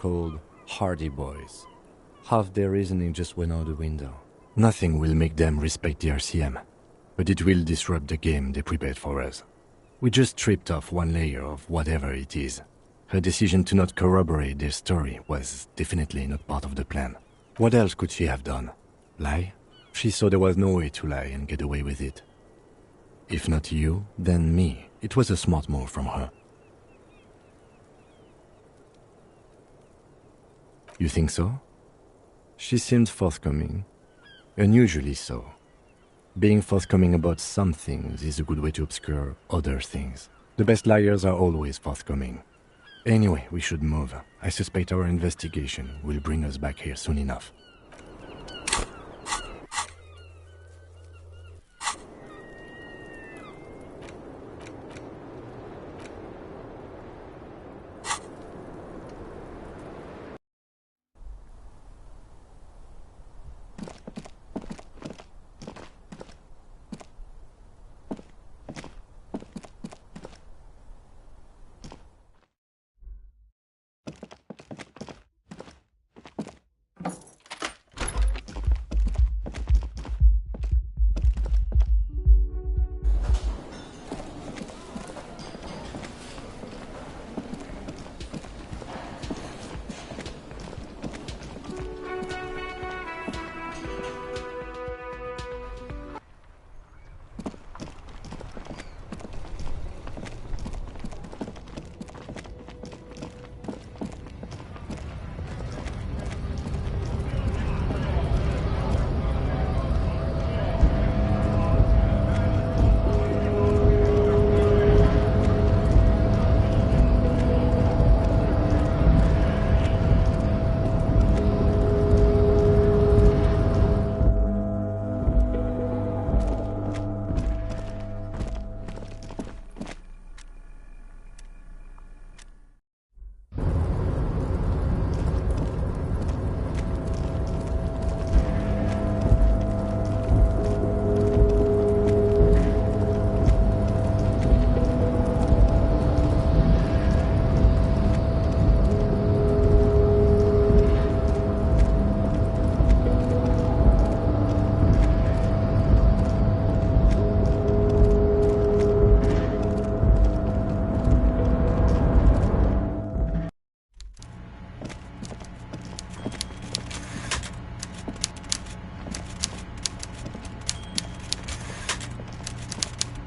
called Hardy Boys. Half their reasoning just went out the window. Nothing will make them respect the RCM, but it will disrupt the game they prepared for us. We just stripped off one layer of whatever it is. Her decision to not corroborate their story was definitely not part of the plan. What else could she have done? Lie? She saw there was no way to lie and get away with it. If not you, then me. It was a smart move from her. You think so? She seemed forthcoming. Unusually so. Being forthcoming about some things is a good way to obscure other things. The best liars are always forthcoming. Anyway, we should move. I suspect our investigation will bring us back here soon enough.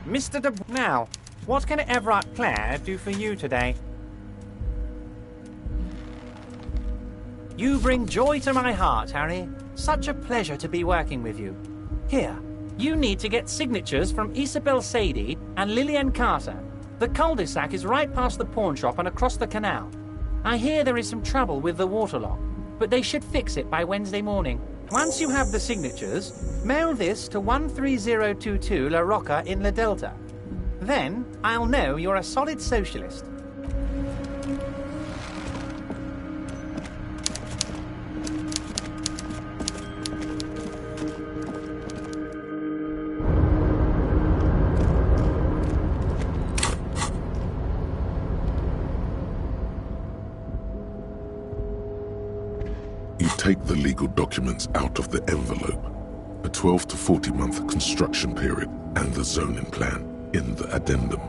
Mr. Now, what can Everard Clare do for you today? You bring joy to my heart, Harry. Such a pleasure to be working with you. Here, you need to get signatures from Isabel Sadie and Lillian Carter. The cul-de-sac is right past the pawn shop and across the canal. I hear there is some trouble with the waterlock, but they should fix it by Wednesday morning. Once you have the signatures, mail this to 13022 La Rocca in La Delta. Then, I'll know you're a solid socialist. You take the legal documents out of the envelope, a 12 to 40 month construction period, and the zoning plan in the addendum.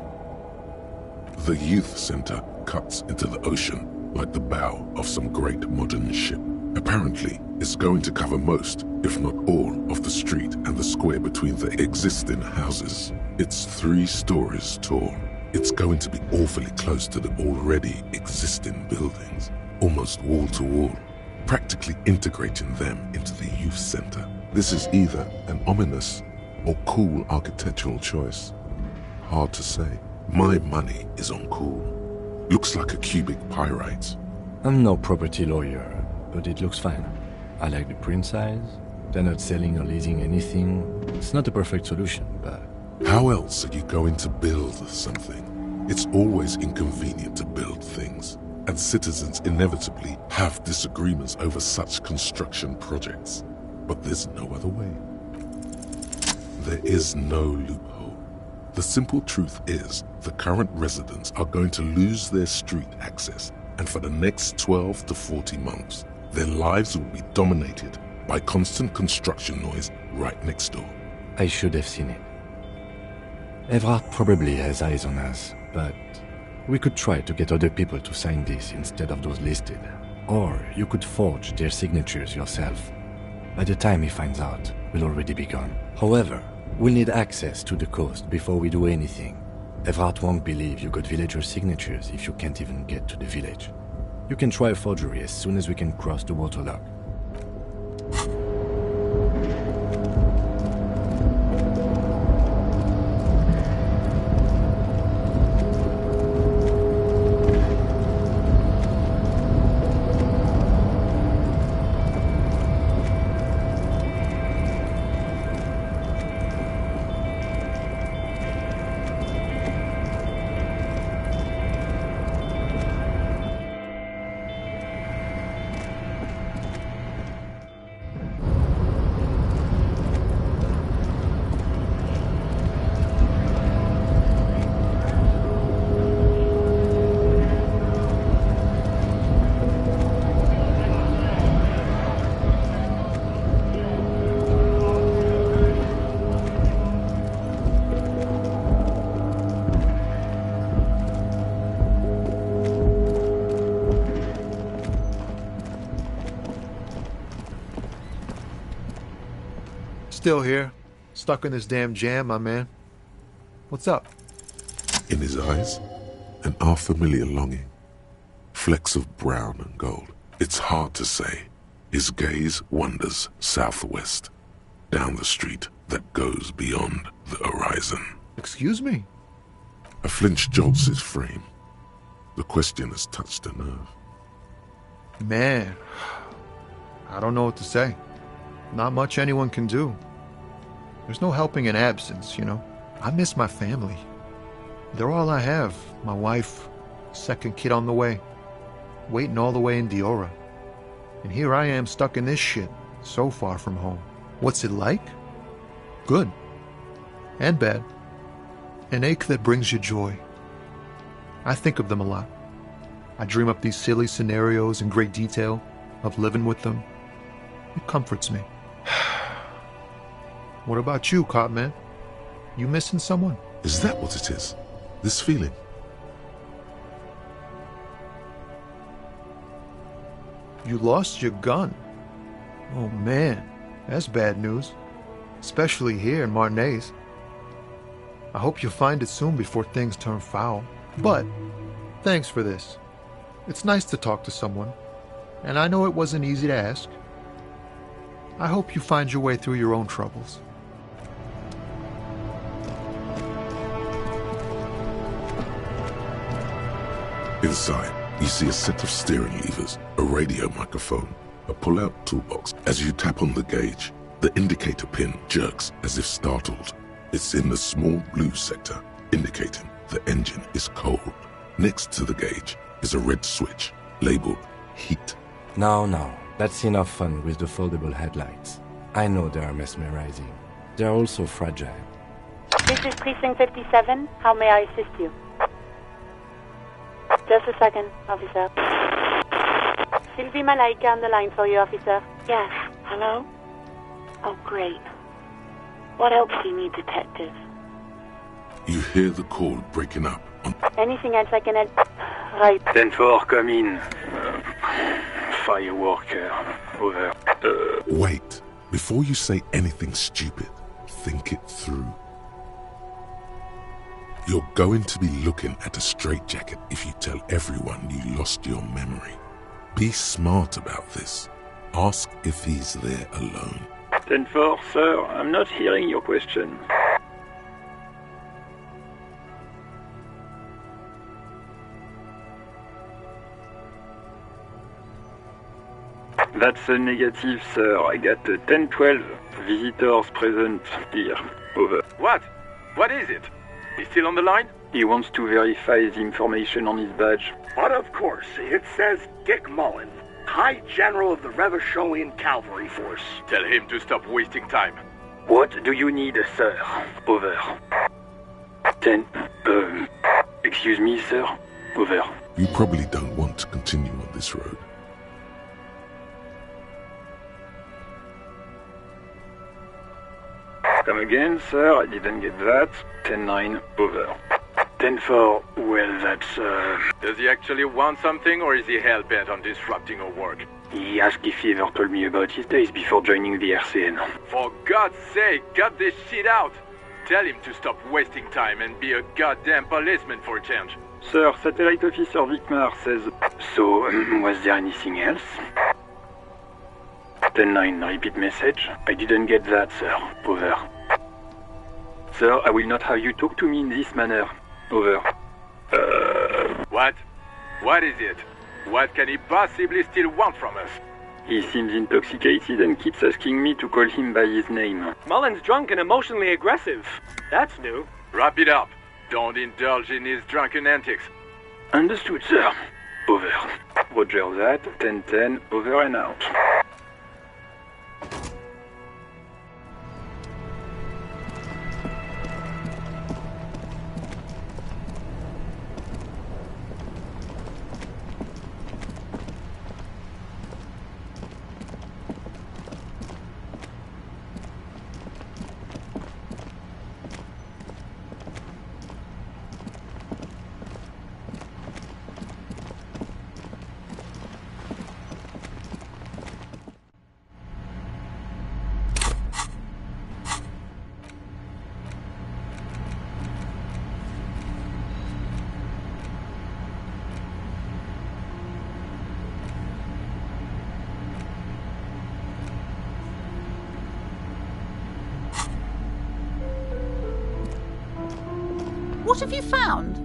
The youth center cuts into the ocean like the bow of some great modern ship. Apparently, it's going to cover most, if not all, of the street and the square between the existing houses. It's 3 stories tall. It's going to be awfully close to the already existing buildings, almost wall to wall, practically integrating them into the youth center. This is either an ominous or cool architectural choice. Hard to say. My money is on cool. Looks like a cubic pyrite. I'm no property lawyer, but it looks fine. I like the print size. They're not selling or leasing anything. It's not a perfect solution, but... How else are you going to build something? It's always inconvenient to build things, and citizens inevitably have disagreements over such construction projects. But there's no other way. There is no loophole. The simple truth is, the current residents are going to lose their street access And for the next 12 to 40 months, their lives will be dominated by constant construction noise right next door. I should have seen it. Evrard probably has eyes on us, but we could try to get other people to sign this instead of those listed. Or you could forge their signatures yourself. By the time he finds out, we'll already be gone. However, we'll need access to the coast before we do anything. Evrard won't believe you got villager signatures if you can't even get to the village. You can try a forgery as soon as we can cross the waterlock. Still here, stuck in this damn jam, my man. What's up? In his eyes, an unfamiliar longing. Flecks of brown and gold. It's hard to say. His gaze wanders southwest, down the street that goes beyond the horizon. Excuse me? A flinch jolts his frame. The question has touched a nerve. Man, I don't know what to say. Not much anyone can do. There's no helping in absence, you know. I miss my family. They're all I have. My wife, second kid on the way, waiting all the way in Diora. And here I am stuck in this shit, so far from home. What's it like? Good. And bad. An ache that brings you joy. I think of them a lot. I dream up these silly scenarios in great detail of living with them. It comforts me. What about you, cop man? You missing someone? Is that what it is? This feeling? You lost your gun. Oh man, that's bad news. Especially here in Martinez. I hope you'll find it soon before things turn foul. But, thanks for this. It's nice to talk to someone. And I know it wasn't easy to ask. I hope you find your way through your own troubles. Inside, you see a set of steering levers, a radio microphone, a pull-out toolbox. As you tap on the gauge, the indicator pin jerks as if startled. It's in the small blue sector, indicating the engine is cold. Next to the gauge is a red switch, labeled heat. No, that's enough fun with the foldable headlights. I know they are mesmerizing. They are also fragile. This is Precinct 57. How may I assist you? Just a second, officer. Sylvie Malaika on the line for you, officer. Yes. Hello? Oh, great. What else do you need, detective? You hear the call breaking up on... Anything else I can help? Right. 10-4, come in. Fireworker. Over. Wait. Before you say anything stupid, think it through. You're going to be looking at a straitjacket if you tell everyone you lost your memory. Be smart about this. Ask if he's there alone. 10-4, sir, I'm not hearing your question. That's a negative, sir. I got 10-12 visitors present here. Over. What? What is it? He's still on the line? He wants to verify the information on his badge. But of course, it says Dick Mullen, High General of the Revacholian Cavalry Force. Tell him to stop wasting time. What do you need, sir? Over. 10. Excuse me, sir. Over. You probably don't want to continue on this road. Come again, sir. I didn't get that. 10-9, over. 10-4, well, that's, Does he actually want something, or is he hell-bent on disrupting our work? He asked if he ever told me about his days before joining the RCN. For God's sake, cut this shit out! Tell him to stop wasting time and be a goddamn policeman for a change. Sir, Satellite Officer Vicmar says... So, was there anything else? 10-9, repeat message. I didn't get that, sir. Over. Sir, I will not have you talk to me in this manner. Over. What? What is it? What can he possibly still want from us? He seems intoxicated and keeps asking me to call him by his name. Mullen's drunk and emotionally aggressive. That's new. Wrap it up. Don't indulge in his drunken antics. Understood, sir. Over. Roger that. 10-10, over and out. What have you found?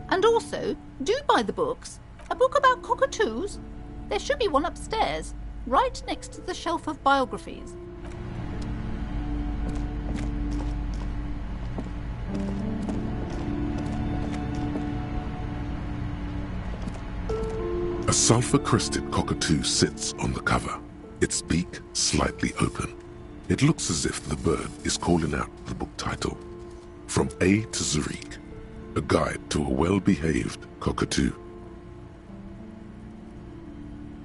And also, do buy the books. A book about cockatoos? There should be one upstairs, right next to the shelf of biographies. A sulfur-crested cockatoo sits on the cover, its beak slightly open. It looks as if the bird is calling out the book title. From A to Zurich, a guide to a well-behaved cockatoo.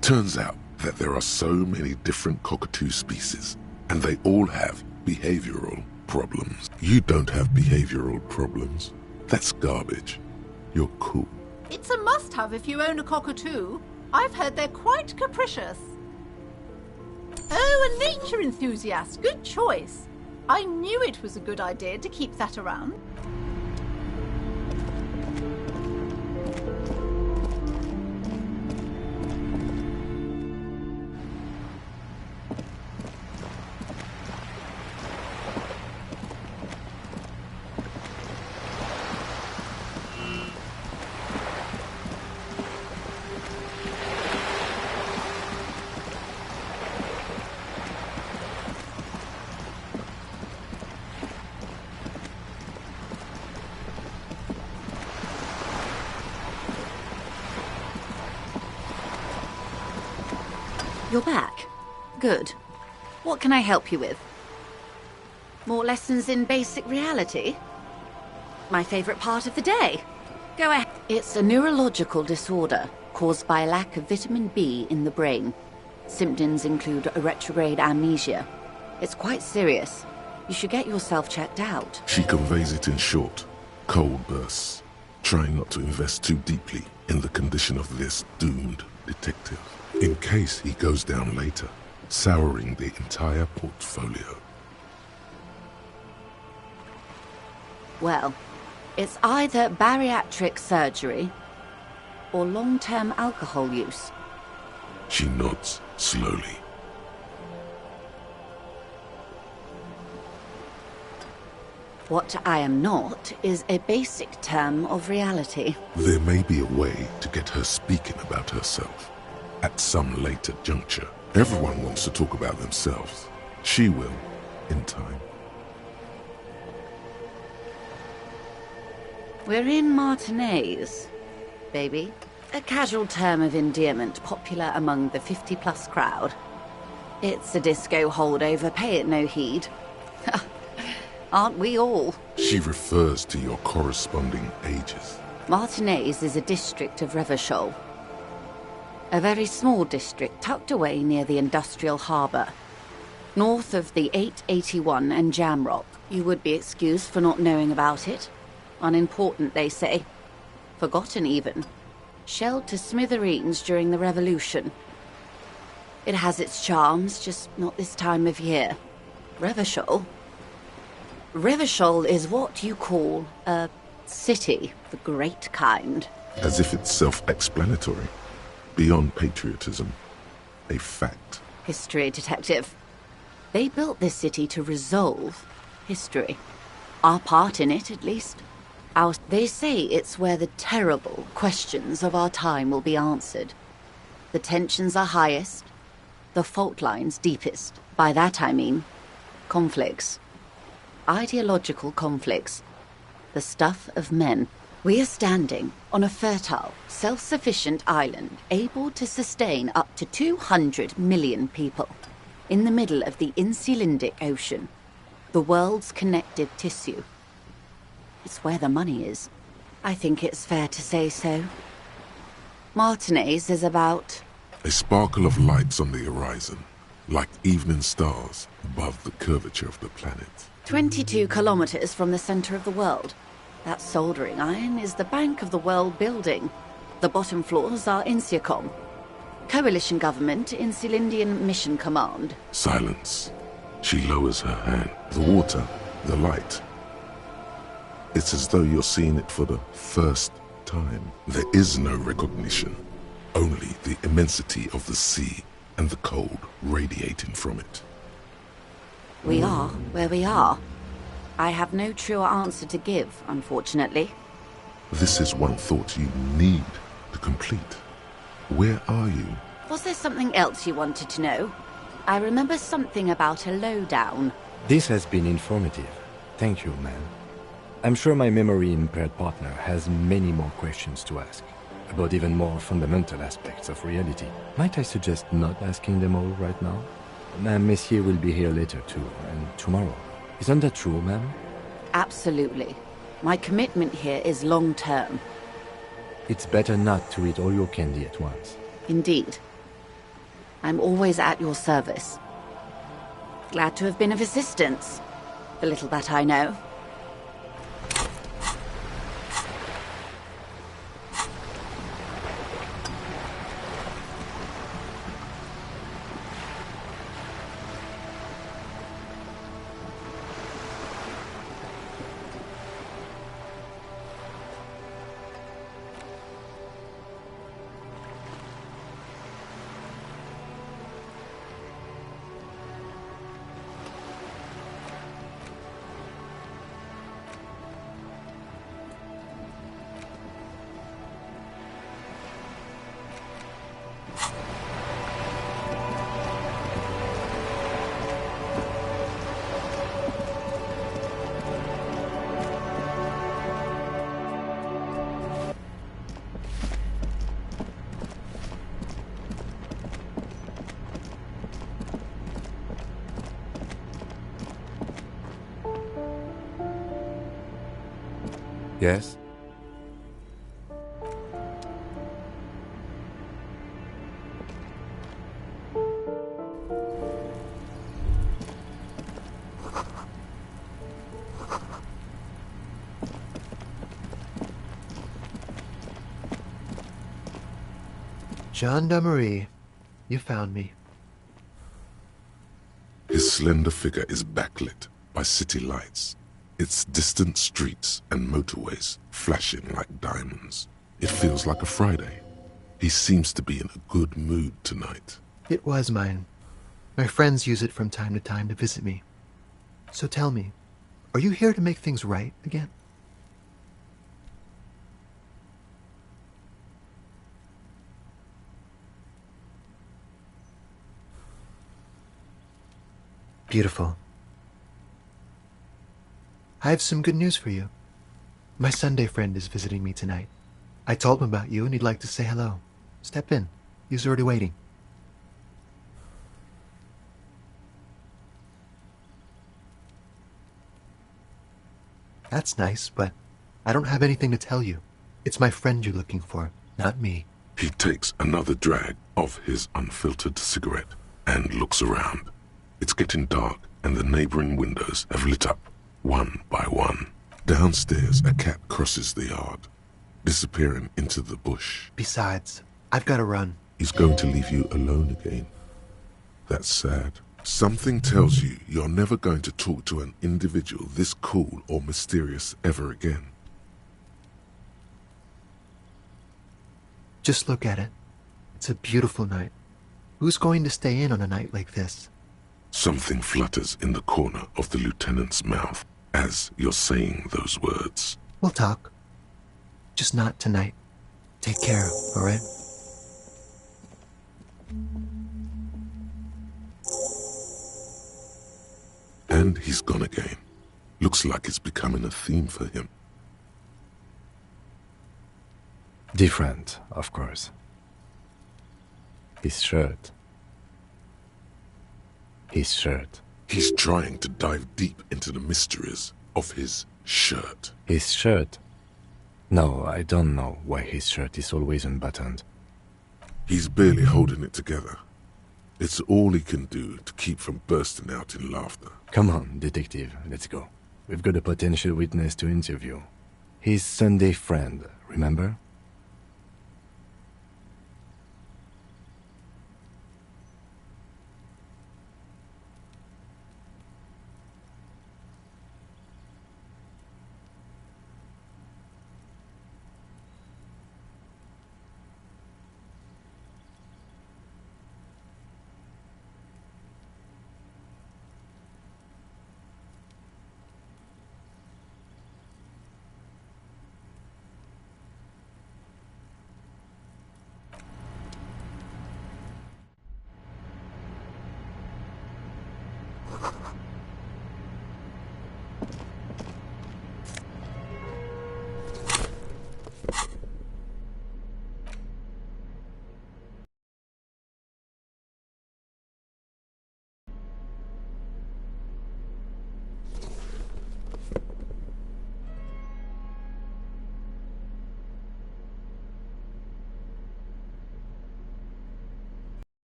Turns out that there are so many different cockatoo species, and they all have behavioral problems. You don't have behavioral problems. That's garbage. You're cool. It's a must-have if you own a cockatoo. I've heard they're quite capricious. Oh, a nature enthusiast. Good choice. I knew it was a good idea to keep that around. You're back. Good. What can I help you with? More lessons in basic reality? My favorite part of the day. Go ahead. It's a neurological disorder caused by lack of vitamin B in the brain. Symptoms include a retrograde amnesia. It's quite serious. You should get yourself checked out. She conveys it in short, cold bursts, trying not to invest too deeply in the condition of this doomed detective, in case he goes down later, souring the entire portfolio. Well, it's either bariatric surgery or long-term alcohol use. She nods slowly. What I am not is a basic term of reality. There may be a way to get her speaking about herself at some later juncture. Everyone wants to talk about themselves. She will, in time. We're in Martinez, baby. A casual term of endearment popular among the 50-plus crowd. It's a disco holdover, pay it no heed. Aren't we all? She refers to your corresponding ages. Martinez is a district of Revachol. A very small district tucked away near the industrial harbour. North of the 881 and Jamrock. You would be excused for not knowing about it. Unimportant, they say. Forgotten, even. Shelled to smithereens during the Revolution. It has its charms, just not this time of year. Revachol? Revachol is what you call a city, the great kind. As if it's self-explanatory. Beyond patriotism. A fact. History detective. They built this city to resolve history. Our part in it, at least. They say it's where the terrible questions of our time will be answered. The tensions are highest, the fault lines deepest. By that I mean conflicts. Ideological conflicts. The stuff of men. We are standing on a fertile, self-sufficient island able to sustain up to 200 million people. In the middle of the Insulindic Ocean, the world's connective tissue. It's where the money is. I think it's fair to say so. Martinez is about... A sparkle of lights on the horizon, like evening stars above the curvature of the planet. 22 kilometers from the center of the world. That soldering iron is the bank of the world building. The bottom floors are Insiacom. Coalition government, Insulindian Mission Command. Silence. She lowers her hand. The water, the light. It's as though you're seeing it for the first time. There is no recognition. Only the immensity of the sea and the cold radiating from it. We are where we are. I have no truer answer to give, unfortunately. This is one thought you need to complete. Where are you? Was there something else you wanted to know? I remember something about a lowdown. This has been informative. Thank you, ma'am. I'm sure my memory-impaired partner has many more questions to ask, about even more fundamental aspects of reality. Might I suggest not asking them all right now? Ma'am, Messier will be here later too, and tomorrow. Isn't that true, ma'am? Absolutely. My commitment here is long-term. It's better not to eat all your candy at once. Indeed. I'm always at your service. Glad to have been of assistance. The little that I know. Yes? Gendarmerie, you found me. His slender figure is backlit by city lights. Its distant streets and motorways flashing like diamonds. It feels like a Friday. He seems to be in a good mood tonight. It was mine. My friends use it from time to time to visit me. So tell me, are you here to make things right again? Beautiful. I have some good news for you. My Sunday friend is visiting me tonight. I told him about you and he'd like to say hello. Step in. He's already waiting. That's nice, but I don't have anything to tell you. It's my friend you're looking for, not me. He takes another drag of his unfiltered cigarette and looks around. It's getting dark, and the neighboring windows have lit up, one by one. Downstairs, a cat crosses the yard, disappearing into the bush. Besides, I've got to run. He's going to leave you alone again. That's sad. Something tells you you're never going to talk to an individual this cool or mysterious ever again. Just look at it. It's a beautiful night. Who's going to stay in on a night like this? Something flutters in the corner of the lieutenant's mouth as you're saying those words. We'll talk. Just not tonight. Take care, all right? And he's gone again. Looks like it's becoming a theme for him. Different, of course. His shirt. His shirt. He's trying to dive deep into the mysteries of his shirt. His shirt? No, I don't know why his shirt is always unbuttoned. He's barely holding it together. It's all he can do to keep from bursting out in laughter. Come on, detective, let's go. We've got a potential witness to interview. His Sunday friend, remember?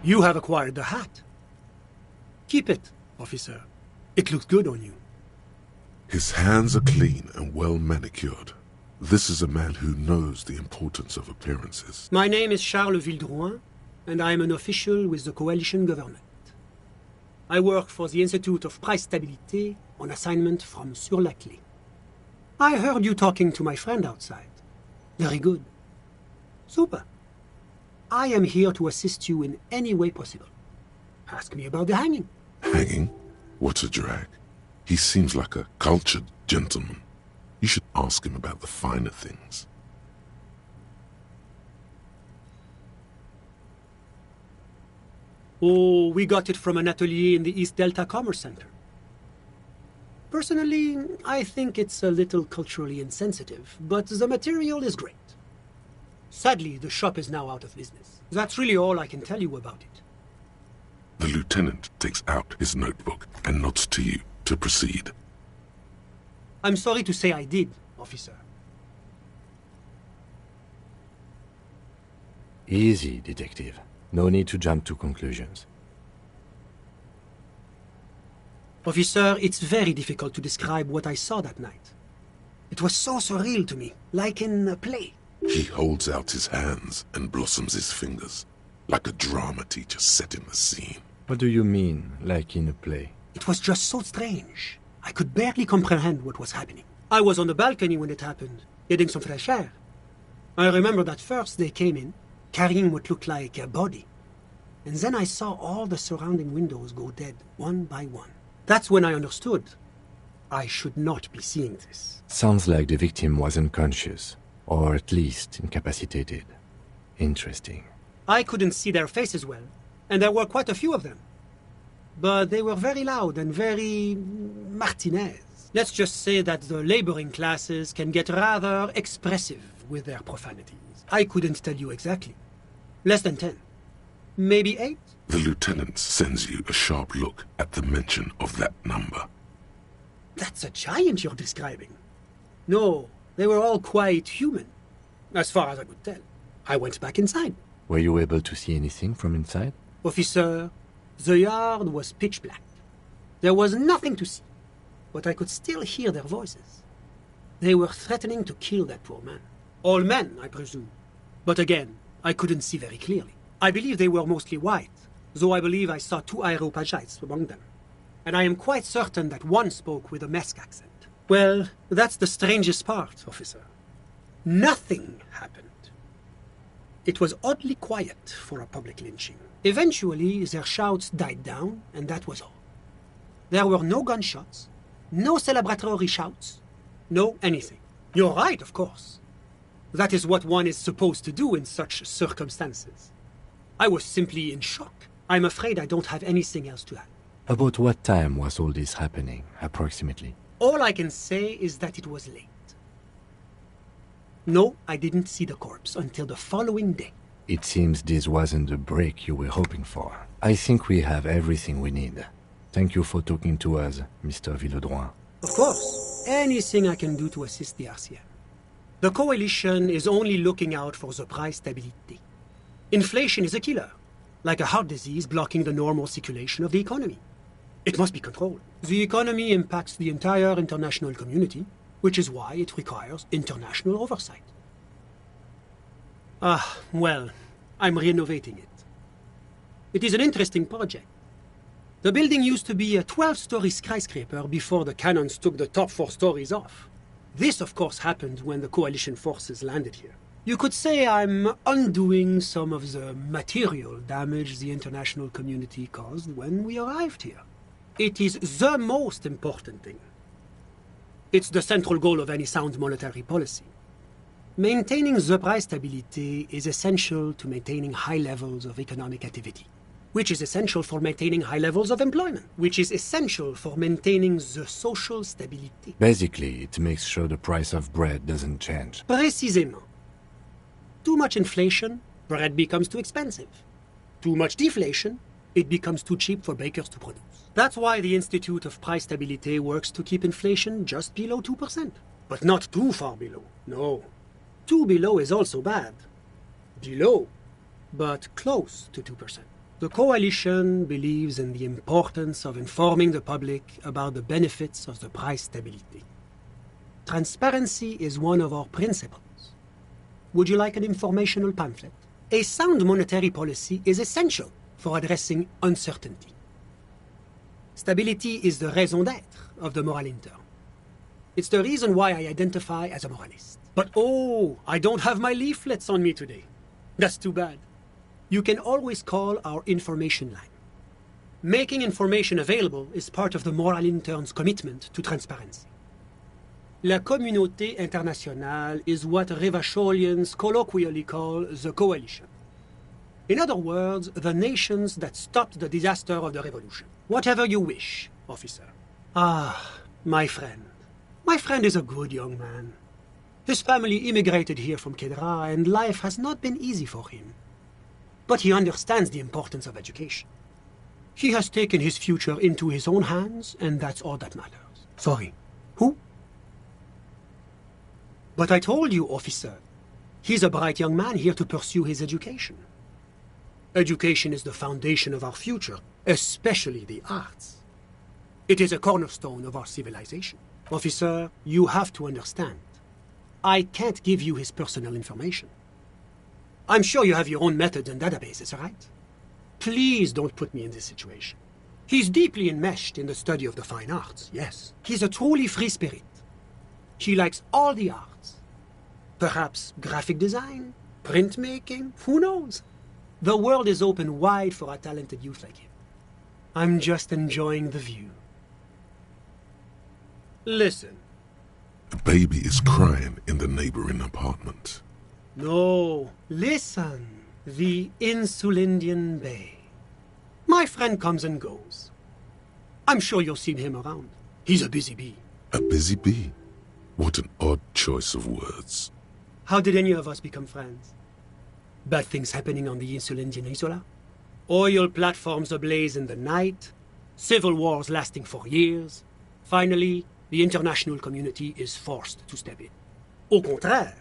You have acquired the hat. Keep it, officer. It looks good on you. His hands are clean and well manicured. This is a man who knows the importance of appearances. My name is Charles Vildrouin, and I am an official with the coalition government. I work for the Institute of Price Stabilité on assignment from Sur-la-Clé. I heard you talking to my friend outside. Very good. Super. I am here to assist you in any way possible. Ask me about the hanging. Hanging? What a drag. He seems like a cultured gentleman. You should ask him about the finer things. Oh, we got it from an atelier in the East Delta Commerce Center. Personally, I think it's a little culturally insensitive, but the material is great. Sadly, the shop is now out of business. That's really all I can tell you about it. The lieutenant takes out his notebook and nods to you to proceed. I'm sorry to say I did, officer. Easy, detective. No need to jump to conclusions. Officer, it's very difficult to describe what I saw that night. It was so surreal to me, like in a play. He holds out his hands and blossoms his fingers, like a drama teacher setting the scene. What do you mean, like in a play? It was just so strange. I could barely comprehend what was happening. I was on the balcony when it happened, getting some fresh air. I remember that first they came in, carrying what looked like a body. And then I saw all the surrounding windows go dead, one by one. That's when I understood. I should not be seeing this. Sounds like the victim was unconscious, or at least incapacitated. Interesting. I couldn't see their faces well, and there were quite a few of them. But they were very loud and very Martinez. Let's just say that the laboring classes can get rather expressive with their profanities. I couldn't tell you exactly. Less than 10. Maybe 8? The lieutenant sends you a sharp look at the mention of that number. That's a giant you're describing. No, they were all quite human, as far as I could tell. I went back inside. Were you able to see anything from inside? Officer, the yard was pitch black. There was nothing to see, but I could still hear their voices. They were threatening to kill that poor man. All men, I presume. But again, I couldn't see very clearly. I believe they were mostly white, though I believe I saw 2 Areopagites among them. And I am quite certain that one spoke with a Mesk accent. Well, that's the strangest part, officer. Nothing happened. It was oddly quiet for a public lynching. Eventually, their shouts died down, and that was all. There were no gunshots, no celebratory shouts, no anything. You're right, of course. That is what one is supposed to do in such circumstances. I was simply in shock. I'm afraid I don't have anything else to add. About what time was all this happening, approximately? All I can say is that it was late. No, I didn't see the corpse until the following day. It seems this wasn't the break you were hoping for. I think we have everything we need. Thank you for talking to us, Mr. Villedroit. Of course. Anything I can do to assist the RCM. The Coalition is only looking out for the price stabilité. Inflation is a killer, like a heart disease blocking the normal circulation of the economy. It must be controlled. The economy impacts the entire international community, which is why it requires international oversight. Well, I'm renovating it. It is an interesting project. The building used to be a 12-story skyscraper before the cannons took the top 4 stories off. This, of course, happened when the Coalition forces landed here. You could say I'm undoing some of the material damage the international community caused when we arrived here. It is the most important thing. It's the central goal of any sound monetary policy. Maintaining the price stability is essential to maintaining high levels of economic activity, which is essential for maintaining high levels of employment, which is essential for maintaining the social stability. Basically, it makes sure the price of bread doesn't change. Précisément. Too much inflation, bread becomes too expensive. Too much deflation, it becomes too cheap for bakers to produce. That's why the Institute of Price Stabilité works to keep inflation just below 2%. But not too far below, no. Too below is also bad. Below, but close to 2%. The Coalition believes in the importance of informing the public about the benefits of the price stability. Transparency is one of our principles. Would you like an informational pamphlet? A sound monetary policy is essential for addressing uncertainty. Stability is the raison d'être of the moral intern. It's the reason why I identify as a moralist. But oh, I don't have my leaflets on me today. That's too bad. You can always call our information line. Making information available is part of the moral intern's commitment to transparency. La communauté internationale is what Revacholians colloquially call the coalition. In other words, the nations that stopped the disaster of the revolution. Whatever you wish, officer. Ah, my friend. My friend is a good young man. His family immigrated here from Kedra, and life has not been easy for him. But he understands the importance of education. He has taken his future into his own hands, and that's all that matters. Sorry. Who? But I told you, officer. He's a bright young man here to pursue his education. Education is the foundation of our future, especially the arts. It is a cornerstone of our civilization. Officer, you have to understand. I can't give you his personal information. I'm sure you have your own methods and databases, right? Please don't put me in this situation. He's deeply enmeshed in the study of the fine arts, yes. He's a truly free spirit. He likes all the arts. Perhaps graphic design, printmaking, who knows? The world is open wide for a talented youth like him. I'm just enjoying the view. Listen. A baby is crying in the neighboring apartment. No, listen. The Insulindian Bay. My friend comes and goes. I'm sure you've seen him around. He's a busy bee. A busy bee? What an odd choice of words. How did any of us become friends? Bad things happening on the Insulindian Isola? Oil platforms ablaze in the night? Civil wars lasting for years? Finally, the international community is forced to step in. Au contraire,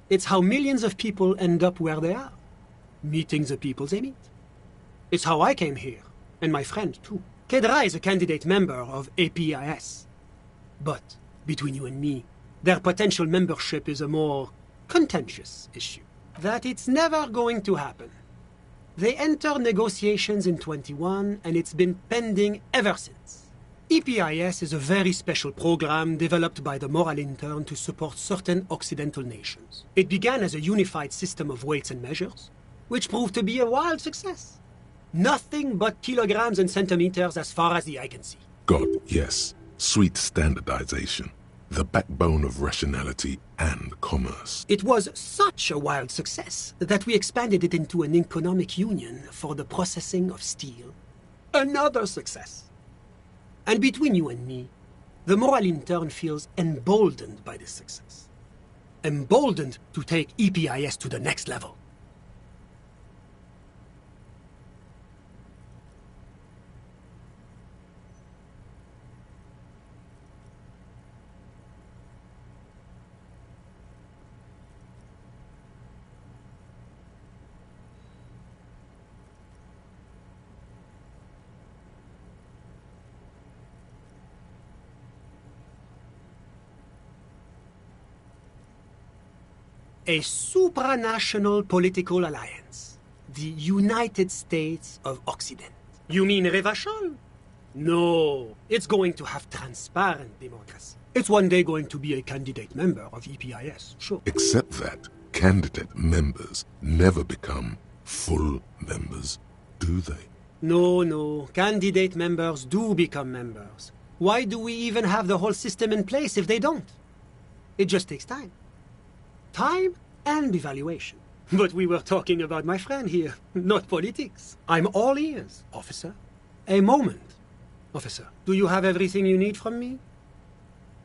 it's how millions of people end up where they are, meeting the people they meet. It's how I came here, and my friend too. Kedra is a candidate member of APIS. But, between you and me, their potential membership is a more contentious issue. That it's never going to happen. They entered negotiations in 21, and it's been pending ever since. EPIS is a very special program developed by the Moral Intern to support certain Occidental nations. It began as a unified system of weights and measures, which proved to be a wild success. Nothing but kilograms and centimeters as far as the eye can see. God, yes. Sweet standardization. The backbone of rationality and commerce. It was such a wild success that we expanded it into an economic union for the processing of steel. Another success. And between you and me, the Moral Intern feels emboldened by this success. Emboldened to take EPIS to the next level. A supranational political alliance. The United States of Occident. You mean Revachol? No, it's going to have transparent democracy. It's one day going to be a candidate member of EPIS, sure. Except that candidate members never become full members, do they? No, candidate members do become members. Why do we even have the whole system in place if they don't? It just takes time. Time and evaluation. But we were talking about my friend here, not politics. I'm all ears, officer. A moment. Officer, do you have everything you need from me?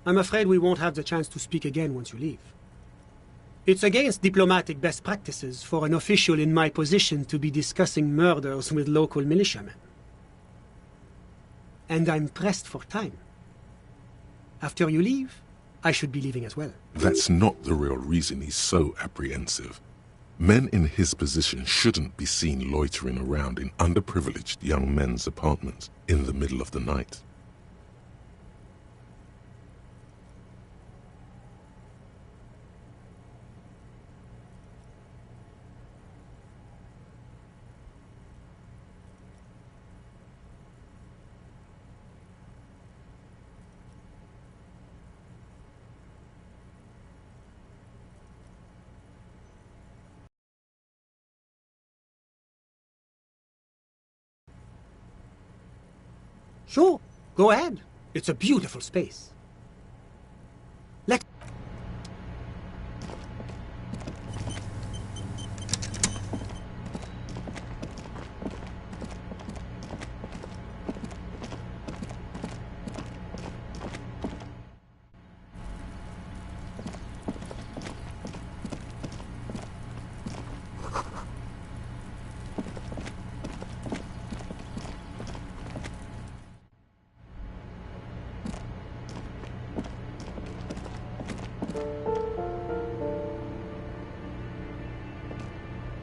I'm afraid we won't have the chance to speak again once you leave. It's against diplomatic best practices for an official in my position to be discussing murders with local militiamen. And I'm pressed for time. After you leave, I should be leaving as well. That's not the real reason he's so apprehensive. Men in his position shouldn't be seen loitering around in underprivileged young men's apartments in the middle of the night. Sure, go ahead. It's a beautiful space. Let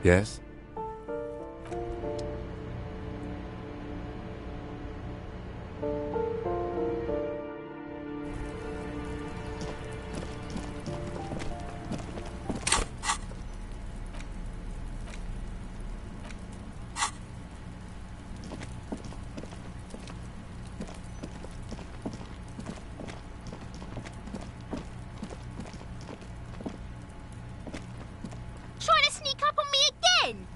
Yes? Trying to sneak up on me again?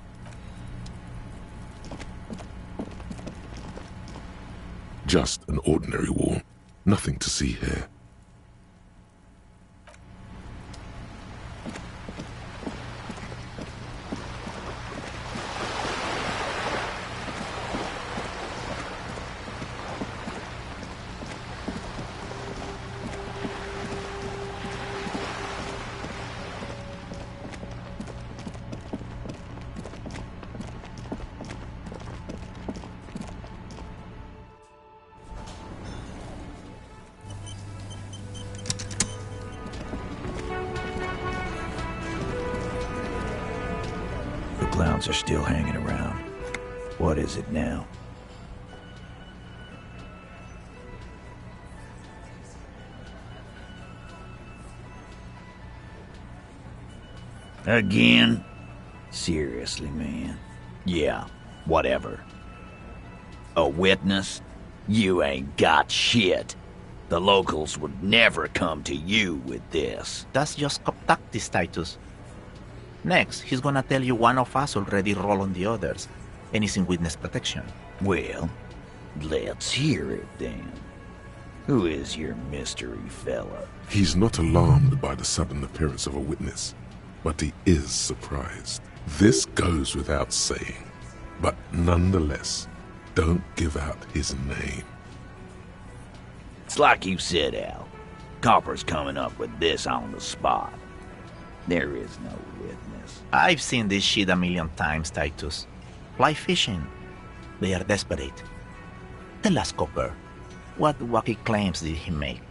Just an ordinary wall. Nothing to see here. The clowns are still hanging around. What is it now? Again? Seriously, man. Yeah, whatever. A witness? You ain't got shit. The locals would never come to you with this. That's just tactics, Titus. Next, he's gonna tell you one of us already rolled on the others, and is in witness protection. Well, let's hear it then. Who is your mystery fella? He's not alarmed by the sudden appearance of a witness, but he is surprised. This goes without saying, but nonetheless, don't give out his name. It's like you said, Al. Copper's coming up with this on the spot. There is no witness. I've seen this shit a million times, Titus. Fly fishing. They are desperate. Tell us, Copper, what wacky claims did he make?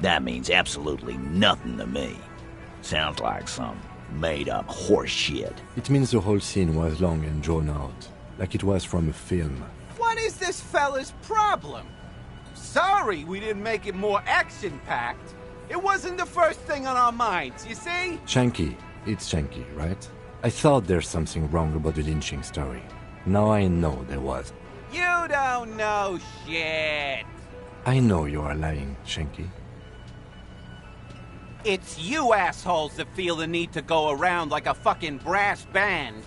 That means absolutely nothing to me. Sounds like some made-up horse shit. It means the whole scene was long and drawn out, like it was from a film. What is this fella's problem? Sorry we didn't make it more action-packed. It wasn't the first thing on our minds, you see? Shanky. It's Shanky, right? I thought there's something wrong about the lynching story. Now I know there was. You don't know shit. I know you are lying, Shanky. It's you assholes that feel the need to go around like a fucking brass band.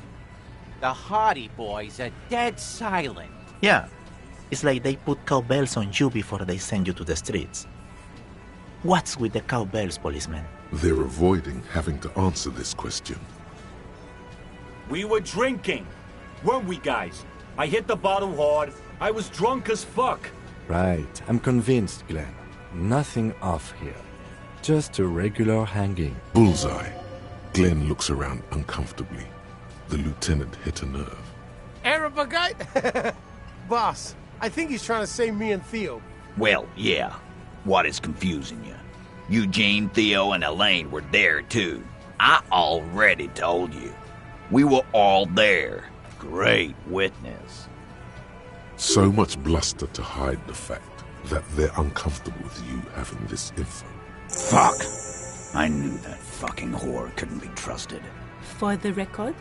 The Hardy Boys are dead silent. Yeah. It's like they put cowbells on you before they send you to the streets. What's with the cowbells, policeman? They're avoiding having to answer this question. We were drinking, weren't we, guys? I hit the bottle hard. I was drunk as fuck. Right. I'm convinced, Glenn. Nothing off here. Just a regular hanging. Bullseye. Glenn looks around uncomfortably. The lieutenant hit a nerve. Arab guy? Boss, I think he's trying to save me and Theo. Well, yeah. What is confusing you? Eugene, Theo, and Elaine were there, too. I already told you. We were all there. Great witness. So much bluster to hide the fact that they're uncomfortable with you having this info. Fuck! I knew that fucking whore couldn't be trusted. For the record,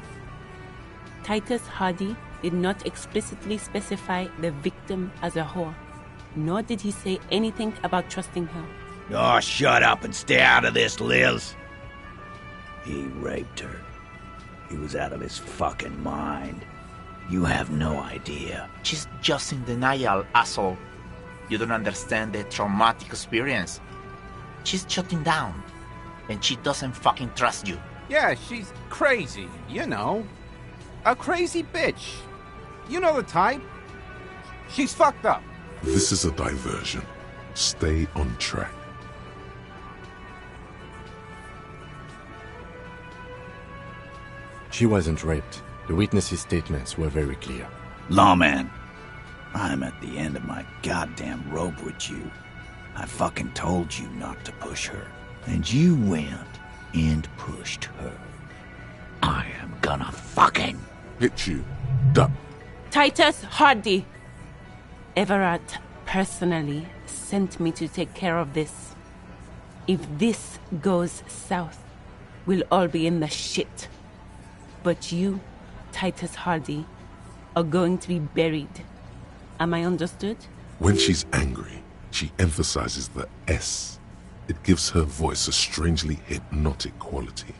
Titus Hardy did not explicitly specify the victim as a whore, nor did he say anything about trusting her. Oh, shut up and stay out of this, Liz. He raped her. He was out of his fucking mind. You have no idea. She's just in denial, asshole. You don't understand the traumatic experience. She's shutting down, and she doesn't fucking trust you. Yeah, she's crazy, you know. A crazy bitch. You know the type. She's fucked up. This is a diversion. Stay on track. She wasn't raped. The witnesses' statements were very clear. Lawman, I'm at the end of my goddamn rope with you. I fucking told you not to push her. And you went and pushed her. I am gonna fucking... Hit you. Duck. Titus Hardy. Everett personally sent me to take care of this. If this goes south, we'll all be in the shit. But you, Titus Hardy, are going to be buried. Am I understood? When she's angry, she emphasizes the S. It gives her voice a strangely hypnotic quality.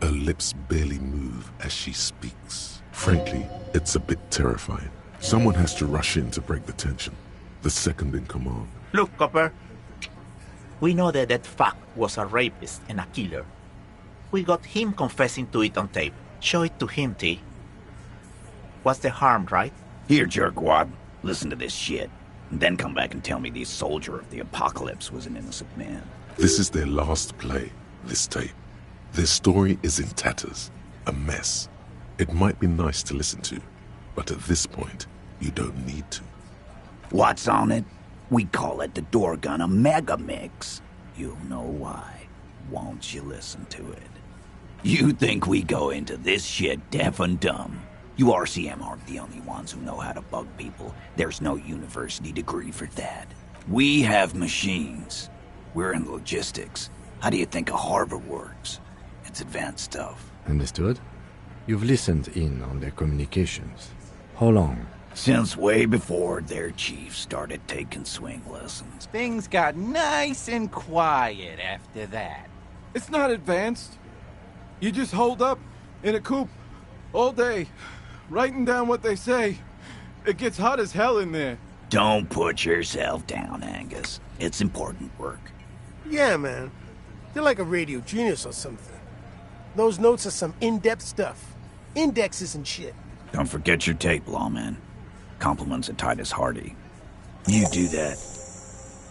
Her lips barely move as she speaks. Frankly, it's a bit terrifying. Someone has to rush in to break the tension. The second in command. Look, Copper. We know that that fuck was a rapist and a killer. We got him confessing to it on tape. Show it to him, T. What's the harm, right? Here, jerkwad. Listen to this shit. And then come back and tell me the soldier of the apocalypse was an innocent man. This is their last play, this tape. Their story is in tatters. A mess. It might be nice to listen to, but at this point, you don't need to. What's on it? We call it the Dorgun a mega mix. You'll know why. Won't you listen to it? You think we go into this shit deaf and dumb? You RCM aren't the only ones who know how to bug people. There's no university degree for that. We have machines. We're in logistics. How do you think a harbor works? It's advanced stuff. Understood? You've listened in on their communications. How long? Since way before their chief started taking swing lessons. Things got nice and quiet after that. It's not advanced. You just hold up in a coop all day, writing down what they say. It gets hot as hell in there. Don't put yourself down, Angus. It's important work. Yeah, man. You're like a radio genius or something. Those notes are some in-depth stuff. Indexes and shit. Don't forget your tape, lawman. Compliments of Titus Hardy. You do that.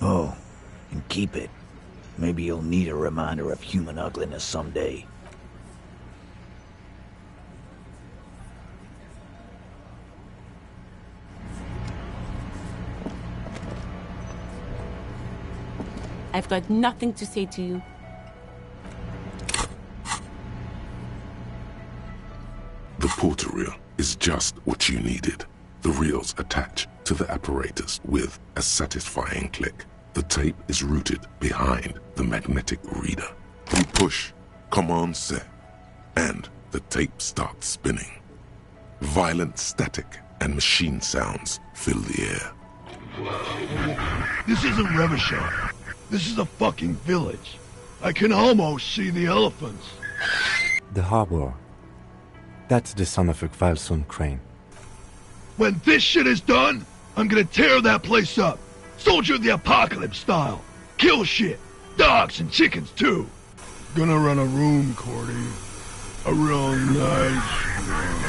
Oh, and keep it. Maybe you'll need a reminder of human ugliness someday. I've got nothing to say to you. The porter reel is just what you needed. The reels attach to the apparatus with a satisfying click. The tape is routed behind the magnetic reader. You push, command set, and the tape starts spinning. Violent static and machine sounds fill the air. This isn't Revachon. This is a fucking village. I can almost see the elephants. The harbor. That's the son of a Kvalson crane. When this shit is done, I'm gonna tear that place up. Soldier of the Apocalypse style. Kill shit. Dogs and chickens too. Gonna run a room, Cordy. A real nice room.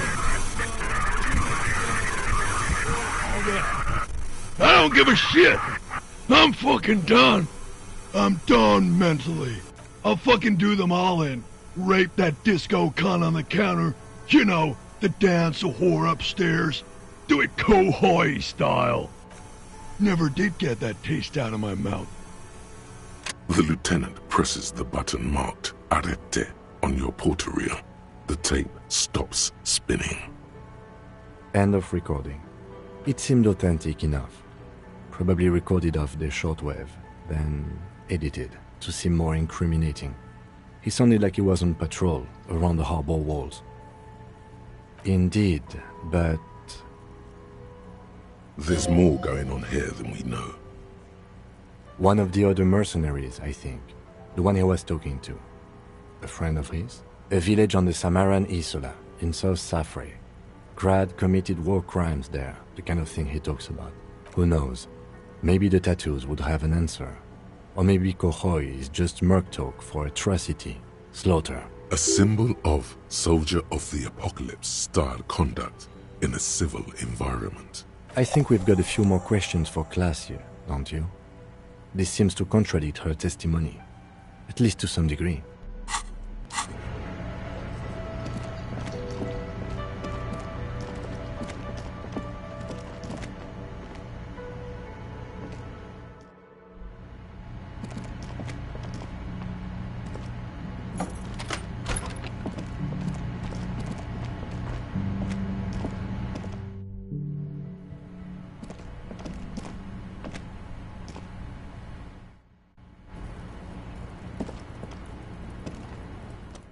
I don't give a shit. I'm fucking done. I'm done mentally. I'll fucking do them all in. Rape that disco cunt on the counter. You know, the dance a whore upstairs. Do it Kohoi style. Never did get that taste out of my mouth. The lieutenant presses the button marked Arrete on your porter reel. The tape stops spinning. End of recording. It seemed authentic enough. Probably recorded off the shortwave, then edited to seem more incriminating. He sounded like he was on patrol around the harbor walls. Indeed, but... There's more going on here than we know. One of the other mercenaries, I think. The one he was talking to. A friend of his? A village on the Samaran Isola, in South Safre. Grad committed war crimes there, the kind of thing he talks about. Who knows? Maybe the tattoos would have an answer. Or maybe Kohoi is just merc talk for atrocity, slaughter. A symbol of Soldier of the Apocalypse style conduct in a civil environment. I think we've got a few more questions for class here, don't you? This seems to contradict her testimony, at least to some degree.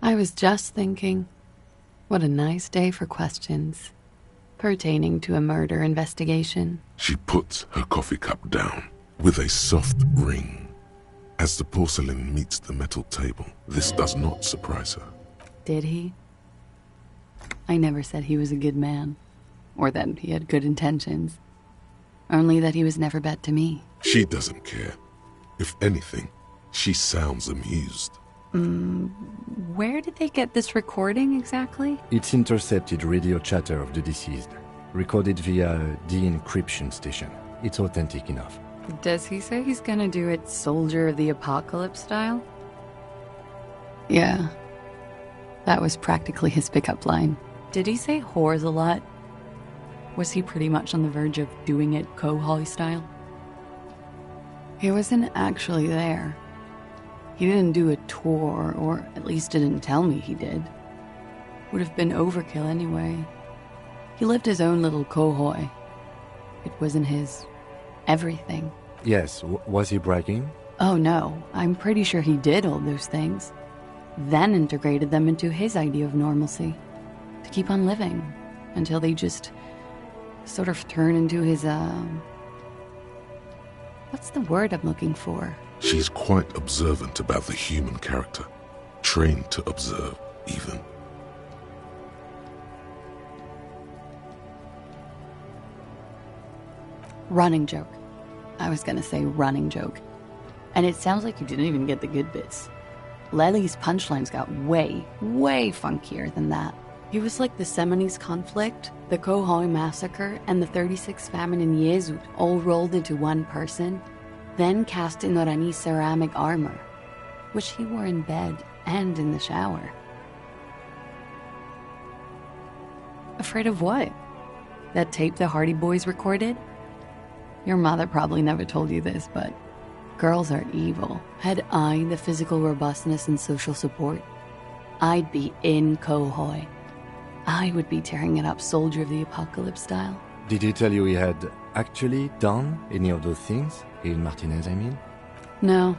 I was just thinking, what a nice day for questions pertaining to a murder investigation. She puts her coffee cup down with a soft ring. As the porcelain meets the metal table, this does not surprise her. Did he? I never said he was a good man, or that he had good intentions. Only that he was never bad to me. She doesn't care. If anything, she sounds amused. Where did they get this recording exactly? It's intercepted radio chatter of the deceased, recorded via the encryption station. It's authentic enough. Does he say he's gonna do it Soldier of the Apocalypse style? Yeah. That was practically his pickup line. Did he say whores a lot? Was he pretty much on the verge of doing it Kohoi style? He wasn't actually there. He didn't do a tour, or at least didn't tell me he did. Would have been overkill anyway. He lived his own little Kohoi. It wasn't his everything. Yes, was he bragging? Oh no, I'm pretty sure he did all those things. Then integrated them into his idea of normalcy. To keep on living. Until they just sort of turn into his, what's the word I'm looking for? She's quite observant about the human character. Trained to observe, even. Running joke. I was gonna say running joke. And it sounds like you didn't even get the good bits. Lely's punchlines got way, way funkier than that. He was like the Seminese conflict, the Kohoi massacre, and the 36 famine in Yezud all rolled into one person, then cast in Orani ceramic armor, which he wore in bed and in the shower. Afraid of what? That tape the Hardy Boys recorded? Your mother probably never told you this, but girls are evil. Had I the physical robustness and social support, I'd be in Kohoi. I would be tearing it up Soldier of the Apocalypse style. Did he tell you he had actually done any of those things? Gail Martinez, I mean? No.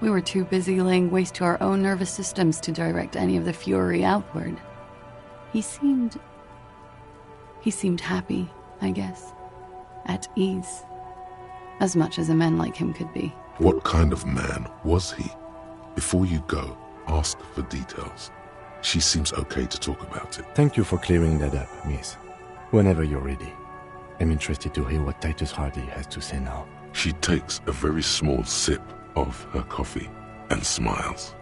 We were too busy laying waste to our own nervous systems to direct any of the fury outward. He seemed happy, I guess. At ease. As much as a man like him could be. What kind of man was he? Before you go, ask for details. She seems okay to talk about it. Thank you for clearing that up, miss. Whenever you're ready. I'm interested to hear what Titus Hardy has to say now. She takes a very small sip of her coffee and smiles.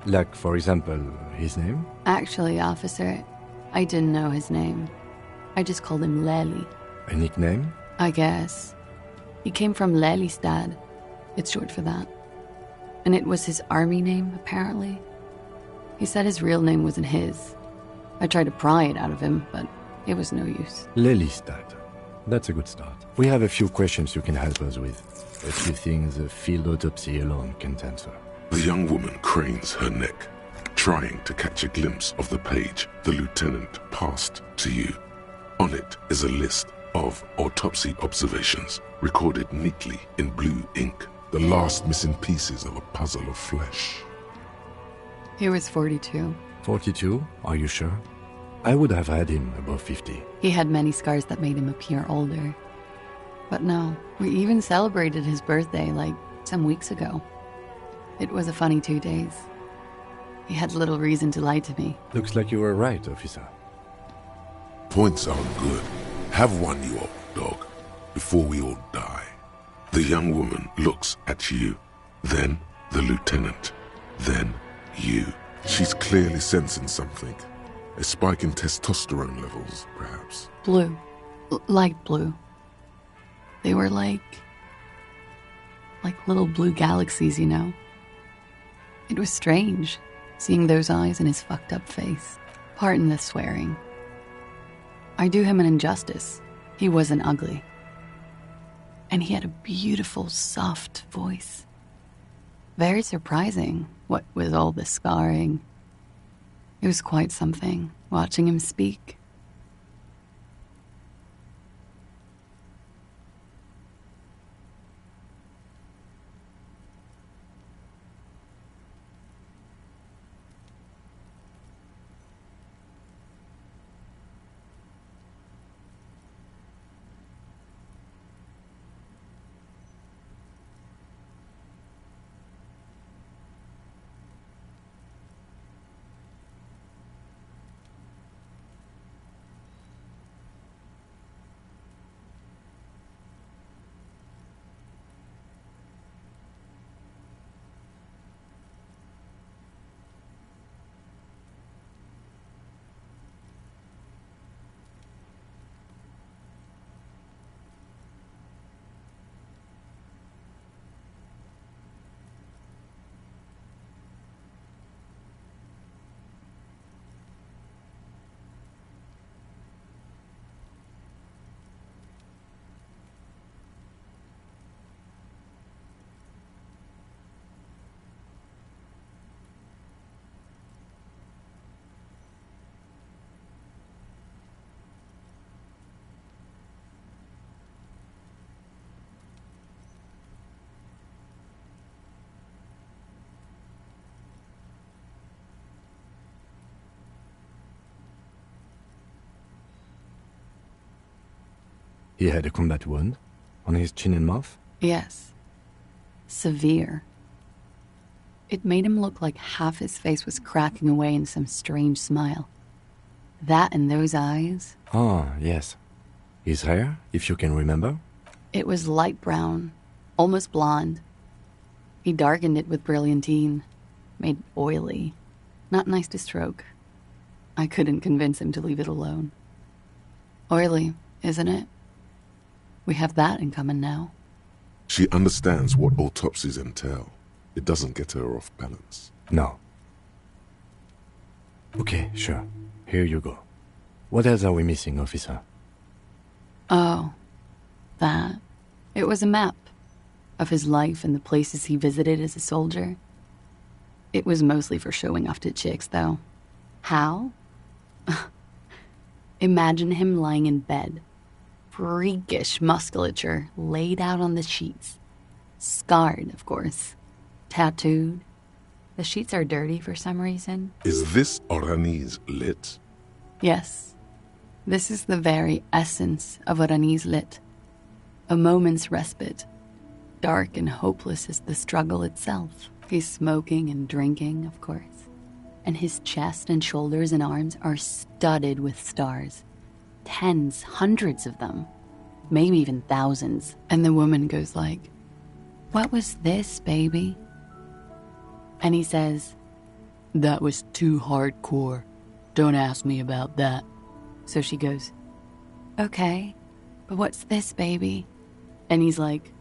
Like, for example, his name? Actually, officer, I didn't know his name. I just called him Lely. A nickname? I guess. He came from Lelystad. It's short for that. And it was his army name, apparently. He said his real name wasn't his. I tried to pry it out of him, but it was no use. Lelystad. That's a good start. We have a few questions you can help us with. A few things a field autopsy alone can't answer. The young woman cranes her neck, trying to catch a glimpse of the page the lieutenant passed to you. On it is a list of autopsy observations, recorded neatly in blue ink, the last missing pieces of a puzzle of flesh. He was 42. 42? Are you sure? I would have had him above 50. He had many scars that made him appear older. But no, we even celebrated his birthday like some weeks ago. It was a funny 2 days. He had little reason to lie to me. Looks like you were right, officer. Points are good. Have one, you old dog, before we all die. The young woman looks at you, then the lieutenant, then you. She's clearly sensing something. A spike in testosterone levels, perhaps. Blue. Light blue. They were like little blue galaxies, you know? It was strange, seeing those eyes in his fucked up face. Pardon the swearing. I do him an injustice. He wasn't ugly. And he had a beautiful, soft voice. Very surprising, what with all the scarring. It was quite something, watching him speak. He had a combat wound on his chin and mouth? Yes. Severe. It made him look like half his face was cracking away in some strange smile. That and those eyes. Ah, yes. His hair, if you can remember? It was light brown, almost blonde. He darkened it with brilliantine, made it oily. Not nice to stroke. I couldn't convince him to leave it alone. Oily, isn't it? We have that in common now. She understands what autopsies entail. It doesn't get her off balance. No. Okay, sure. Here you go. What else are we missing, officer? Oh, that. It was a map of his life and the places he visited as a soldier. It was mostly for showing off to chicks, though. How? Imagine him lying in bed. Freakish musculature laid out on the sheets. Scarred, of course. Tattooed. The sheets are dirty for some reason. Is this Oranese lit? Yes. This is the very essence of Oranese lit. A moment's respite. Dark and hopeless as the struggle itself. He's smoking and drinking, of course. And his chest and shoulders and arms are studded with stars. Tens, hundreds of them. Maybe even thousands. And the woman goes like, "What was this, baby?" And he says, "That was too hardcore. Don't ask me about that." So she goes, "Okay, but what's this, baby?" And he's like,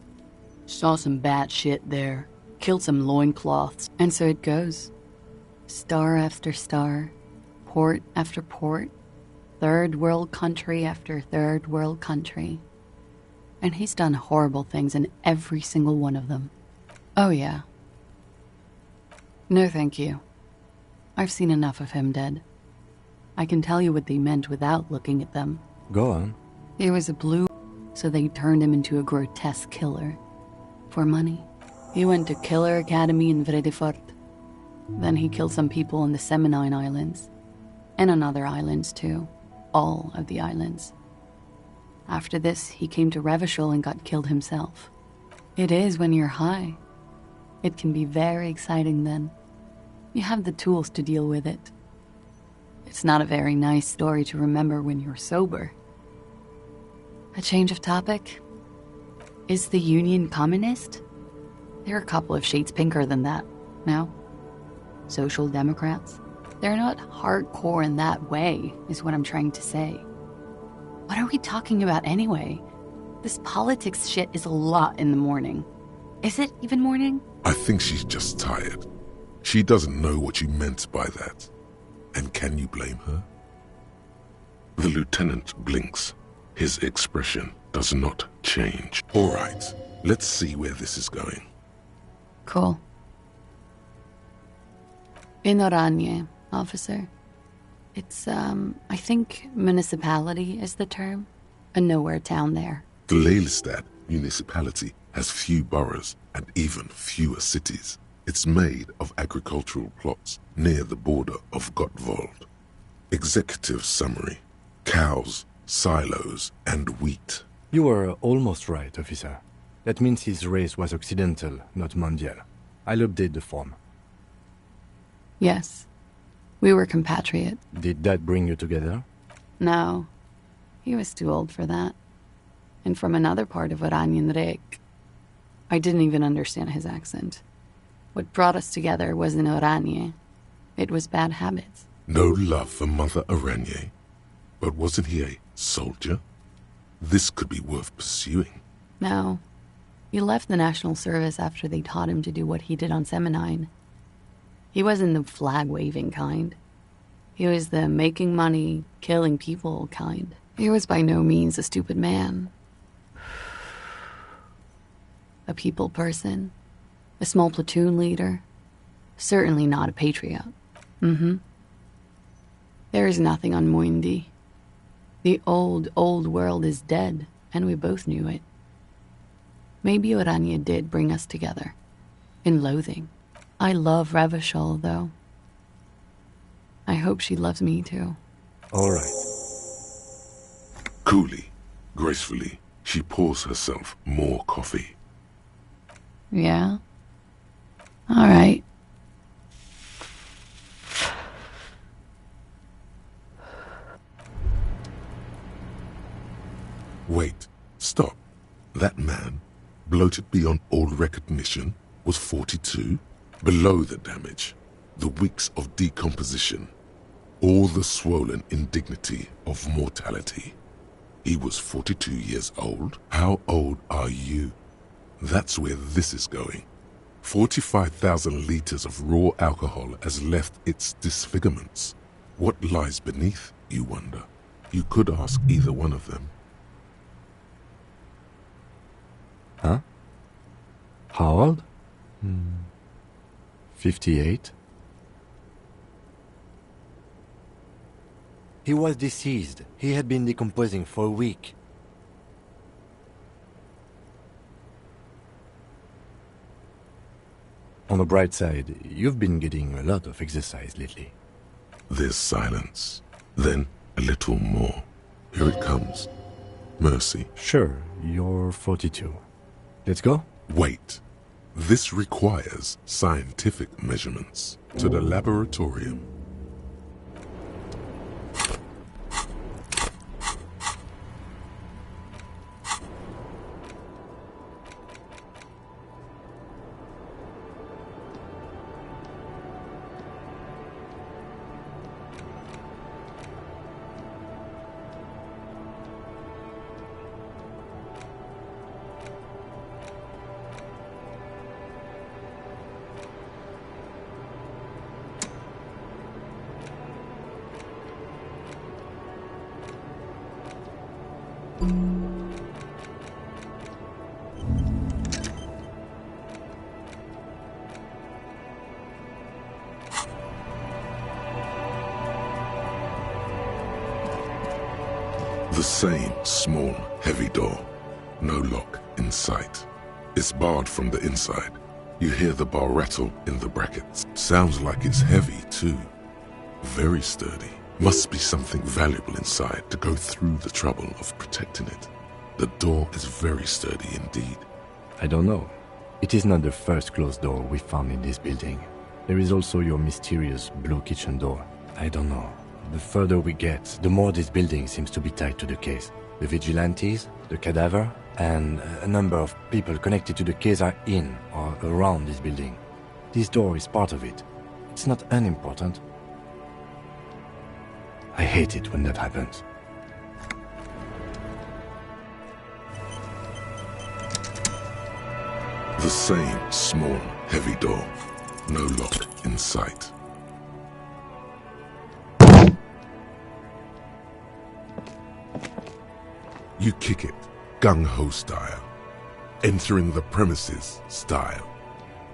"Saw some bat shit there. Killed some loincloths." And so it goes. Star after star. Port after port. Third world country after third world country. And he's done horrible things in every single one of them. Oh yeah. No thank you. I've seen enough of him dead. I can tell you what they meant without looking at them. Go on. He was a blue, so they turned him into a grotesque killer. For money. He went to Killer Academy in Vredefort. Then he killed some people on the Seminine Islands. And on other islands too. All of the islands. After this, he came to Revachol and got killed himself. It is when you're high. It can be very exciting then. You have the tools to deal with it. It's not a very nice story to remember when you're sober. A change of topic? Is the Union communist? They're a couple of shades pinker than that, no? Social Democrats? They're not hardcore in that way, is what I'm trying to say. What are we talking about anyway? This politics shit is a lot in the morning. Is it even morning? I think she's just tired. She doesn't know what you meant by that. And can you blame her? The lieutenant blinks. His expression does not change. All right, let's see where this is going. Cool. In Oranje, officer. It's, I think municipality is the term. A nowhere town there. The Lelystad municipality has few boroughs and even fewer cities. It's made of agricultural plots near the border of Gottwald. Executive summary: cows, silos, and wheat. You were almost right, officer. That means his race was Occidental, not Mondial. I'll update the form. Yes. We were compatriot. Did that bring you together? No. He was too old for that. And from another part of Oranjenrijk. I didn't even understand his accent. What brought us together wasn't Oranje. It was bad habits. No love for Mother Oranje. But wasn't he a soldier? This could be worth pursuing. No. He left the National Service after they taught him to do what he did on Seminine. He wasn't the flag-waving kind. He was the making money, killing people kind. He was by no means a stupid man. A people person. A small platoon leader. Certainly not a patriot. There is nothing on Moindi. The old world is dead, and we both knew it. Maybe Oranje did bring us together. In loathing. I love Revachol, though. I hope she loves me, too. All right. Coolly, gracefully, she pours herself more coffee. Yeah? All right. Wait, stop. That man, bloated beyond all recognition, was 42? Below the damage, the weeks of decomposition, all the swollen indignity of mortality. He was 42 years old. How old are you? That's where this is going. 45,000 liters of raw alcohol has left its disfigurements. What lies beneath, you wonder? You could ask either one of them. Huh? How old? 58? He was deceased. He had been decomposing for a week. On the bright side, you've been getting a lot of exercise lately. There's silence. Then a little more. Here it comes. Mercy. Sure, you're 42. Let's go? Wait. This requires scientific measurements. To the laboratorium. The same small, heavy door. No lock in sight. It's barred from the inside. You hear the bar rattle in the brackets. Sounds like it's heavy, too. Very sturdy. Must be something valuable inside to go through the trouble of protecting it. The door is very sturdy indeed. I don't know. It is not the first closed door we found in this building. There is also your mysterious blue kitchen door. I don't know. The further we get, the more this building seems to be tied to the case. The vigilantes, the cadaver, and a number of people connected to the case are in or around this building. This door is part of it. It's not unimportant. I hate it when that happens. The same small, heavy door. No lock in sight. You kick it, gung-ho style, entering the premises style.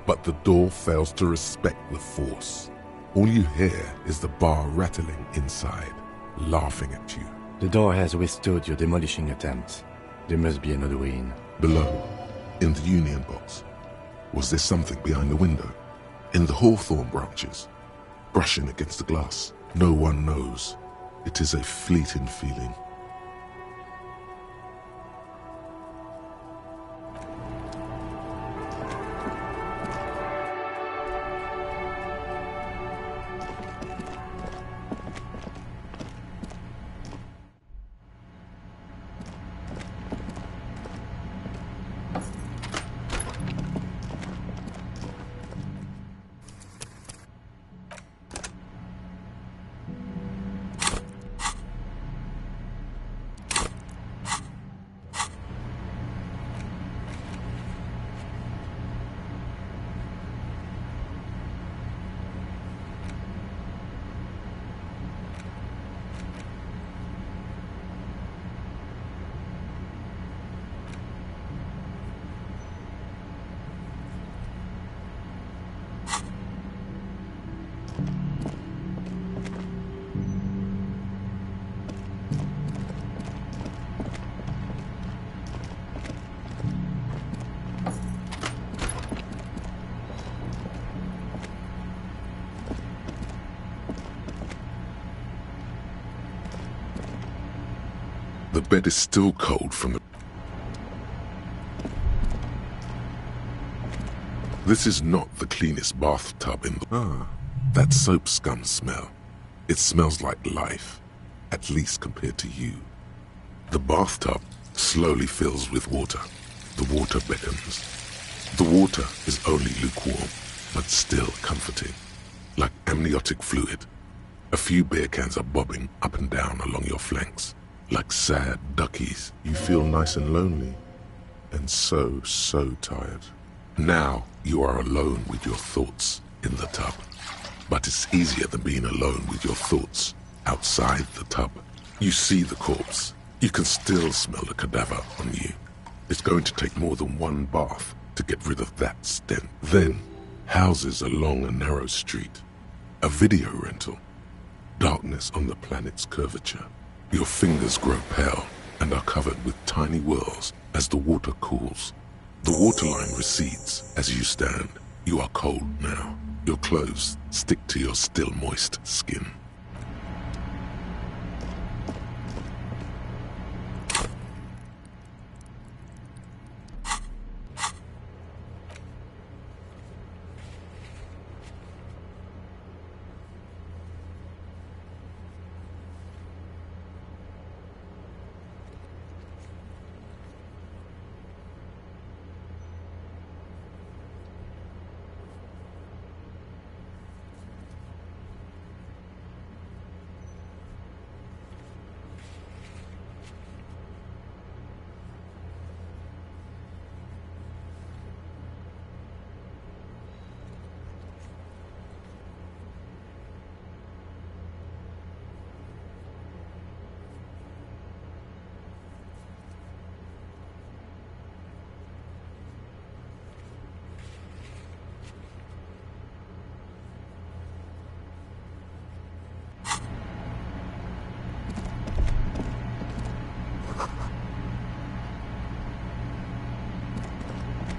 But the door fails to respect the force. All you hear is the bar rattling inside, laughing at you. The door has withstood your demolishing attempts. There must be another way in. Below, in the union box, was there something behind the window? In the hawthorn branches, brushing against the glass? No one knows. It is a fleeting feeling. The bed is still cold from the... This is not the cleanest bathtub in the... that soap scum smell. It smells like life, at least compared to you. The bathtub slowly fills with water. The water beckons. The water is only lukewarm, but still comforting, like amniotic fluid. A few beer cans are bobbing up and down along your flanks. Like sad duckies, you feel nice and lonely, and so tired. Now you are alone with your thoughts in the tub. But it's easier than being alone with your thoughts outside the tub. You see the corpse. You can still smell the cadaver on you. It's going to take more than one bath to get rid of that stench. Then, houses along a narrow street. A video rental. Darkness on the planet's curvature. Your fingers grow pale and are covered with tiny whirls as the water cools. The waterline recedes as you stand. You are cold now. Your clothes stick to your still moist skin.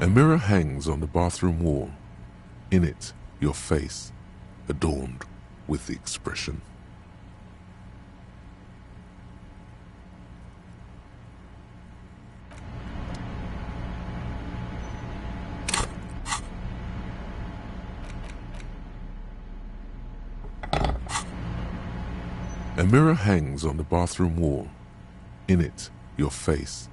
A mirror hangs on the bathroom wall. In it, your face, adorned with the expression. A mirror hangs on the bathroom wall. In it, your face.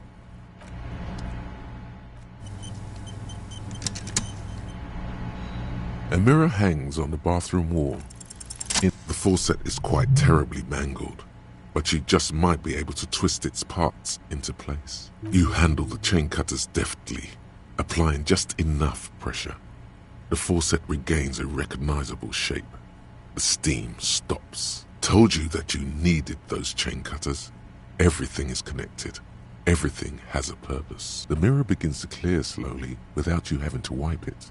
A mirror hangs on the bathroom wall. The faucet is quite terribly mangled, but you just might be able to twist its parts into place. You handle the chain cutters deftly, applying just enough pressure. The faucet regains a recognizable shape. The steam stops. Told you that you needed those chain cutters. Everything is connected. Everything has a purpose. The mirror begins to clear slowly without you having to wipe it.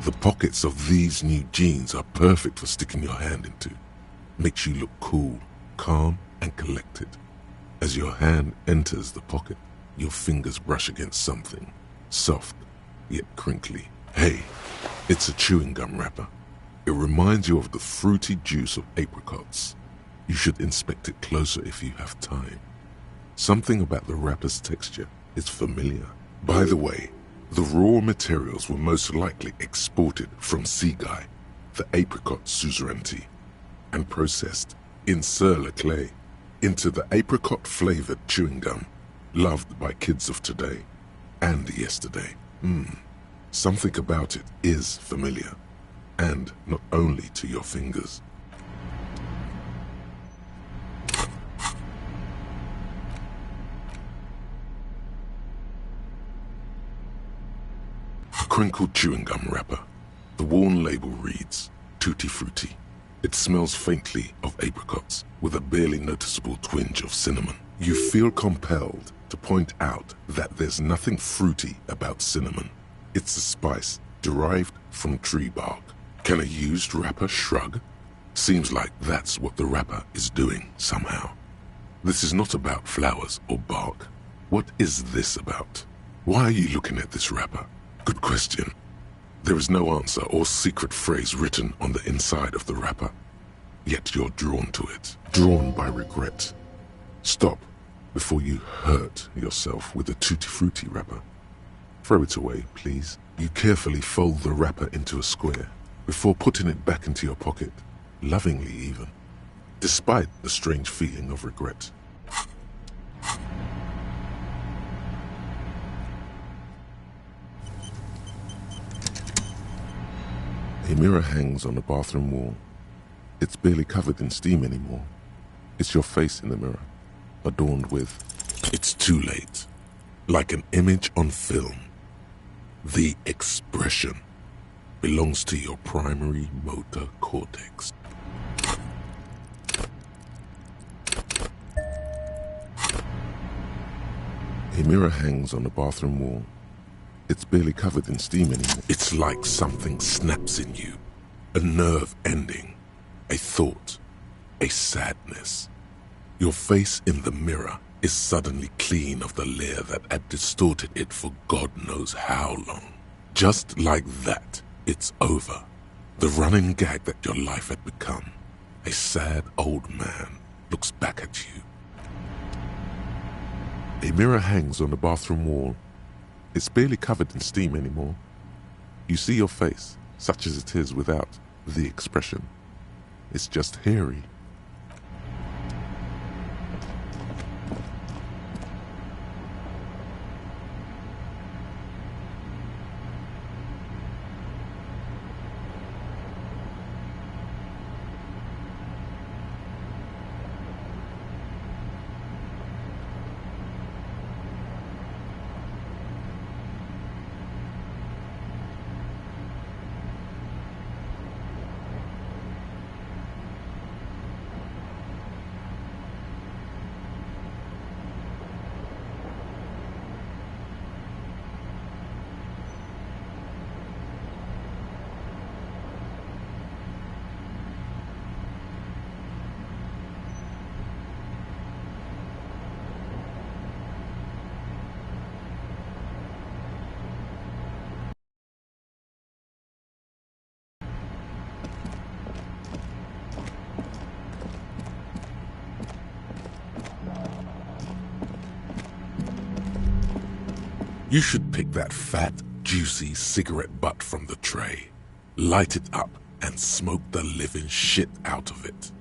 The pockets of these new jeans are perfect for sticking your hand into. Makes you look cool, calm, and collected. As your hand enters the pocket, your fingers brush against something, soft, yet crinkly. Hey, it's a chewing gum wrapper. It reminds you of the fruity juice of apricots. You should inspect it closer if you have time. Something about the wrapper's texture is familiar. By the way, the raw materials were most likely exported from Seaguy, the apricot suzerainty, and processed in sur-le-clay into the apricot-flavored chewing gum loved by kids of today and yesterday. Something about it is familiar, and not only to your fingers. Crinkled chewing gum wrapper. The worn label reads, Tutti Frutti. It smells faintly of apricots with a barely noticeable twinge of cinnamon. You feel compelled to point out that there's nothing fruity about cinnamon. It's a spice derived from tree bark. Can a used wrapper shrug? Seems like that's what the wrapper is doing somehow. This is not about flowers or bark. What is this about? Why are you looking at this wrapper? Good question. There is no answer or secret phrase written on the inside of the wrapper. Yet you're drawn to it. Drawn by regret. Stop before you hurt yourself with a Tutti Frutti wrapper. Throw it away, please. You carefully fold the wrapper into a square before putting it back into your pocket, lovingly even, despite the strange feeling of regret. A mirror hangs on the bathroom wall. It's barely covered in steam anymore. It's your face in the mirror, adorned with... It's too late. Like an image on film. The expression belongs to your primary motor cortex. A mirror hangs on the bathroom wall. It's barely covered in steam anymore. It's like something snaps in you. A nerve ending. A thought. A sadness. Your face in the mirror is suddenly clean of the layer that had distorted it for God knows how long. Just like that, it's over. The running gag that your life had become. A sad old man looks back at you. A mirror hangs on the bathroom wall. It's barely covered in steam anymore. You see your face, such as it is without the expression. It's just hairy. You should pick that fat, juicy cigarette butt from the tray, light it up, and smoke the living shit out of it.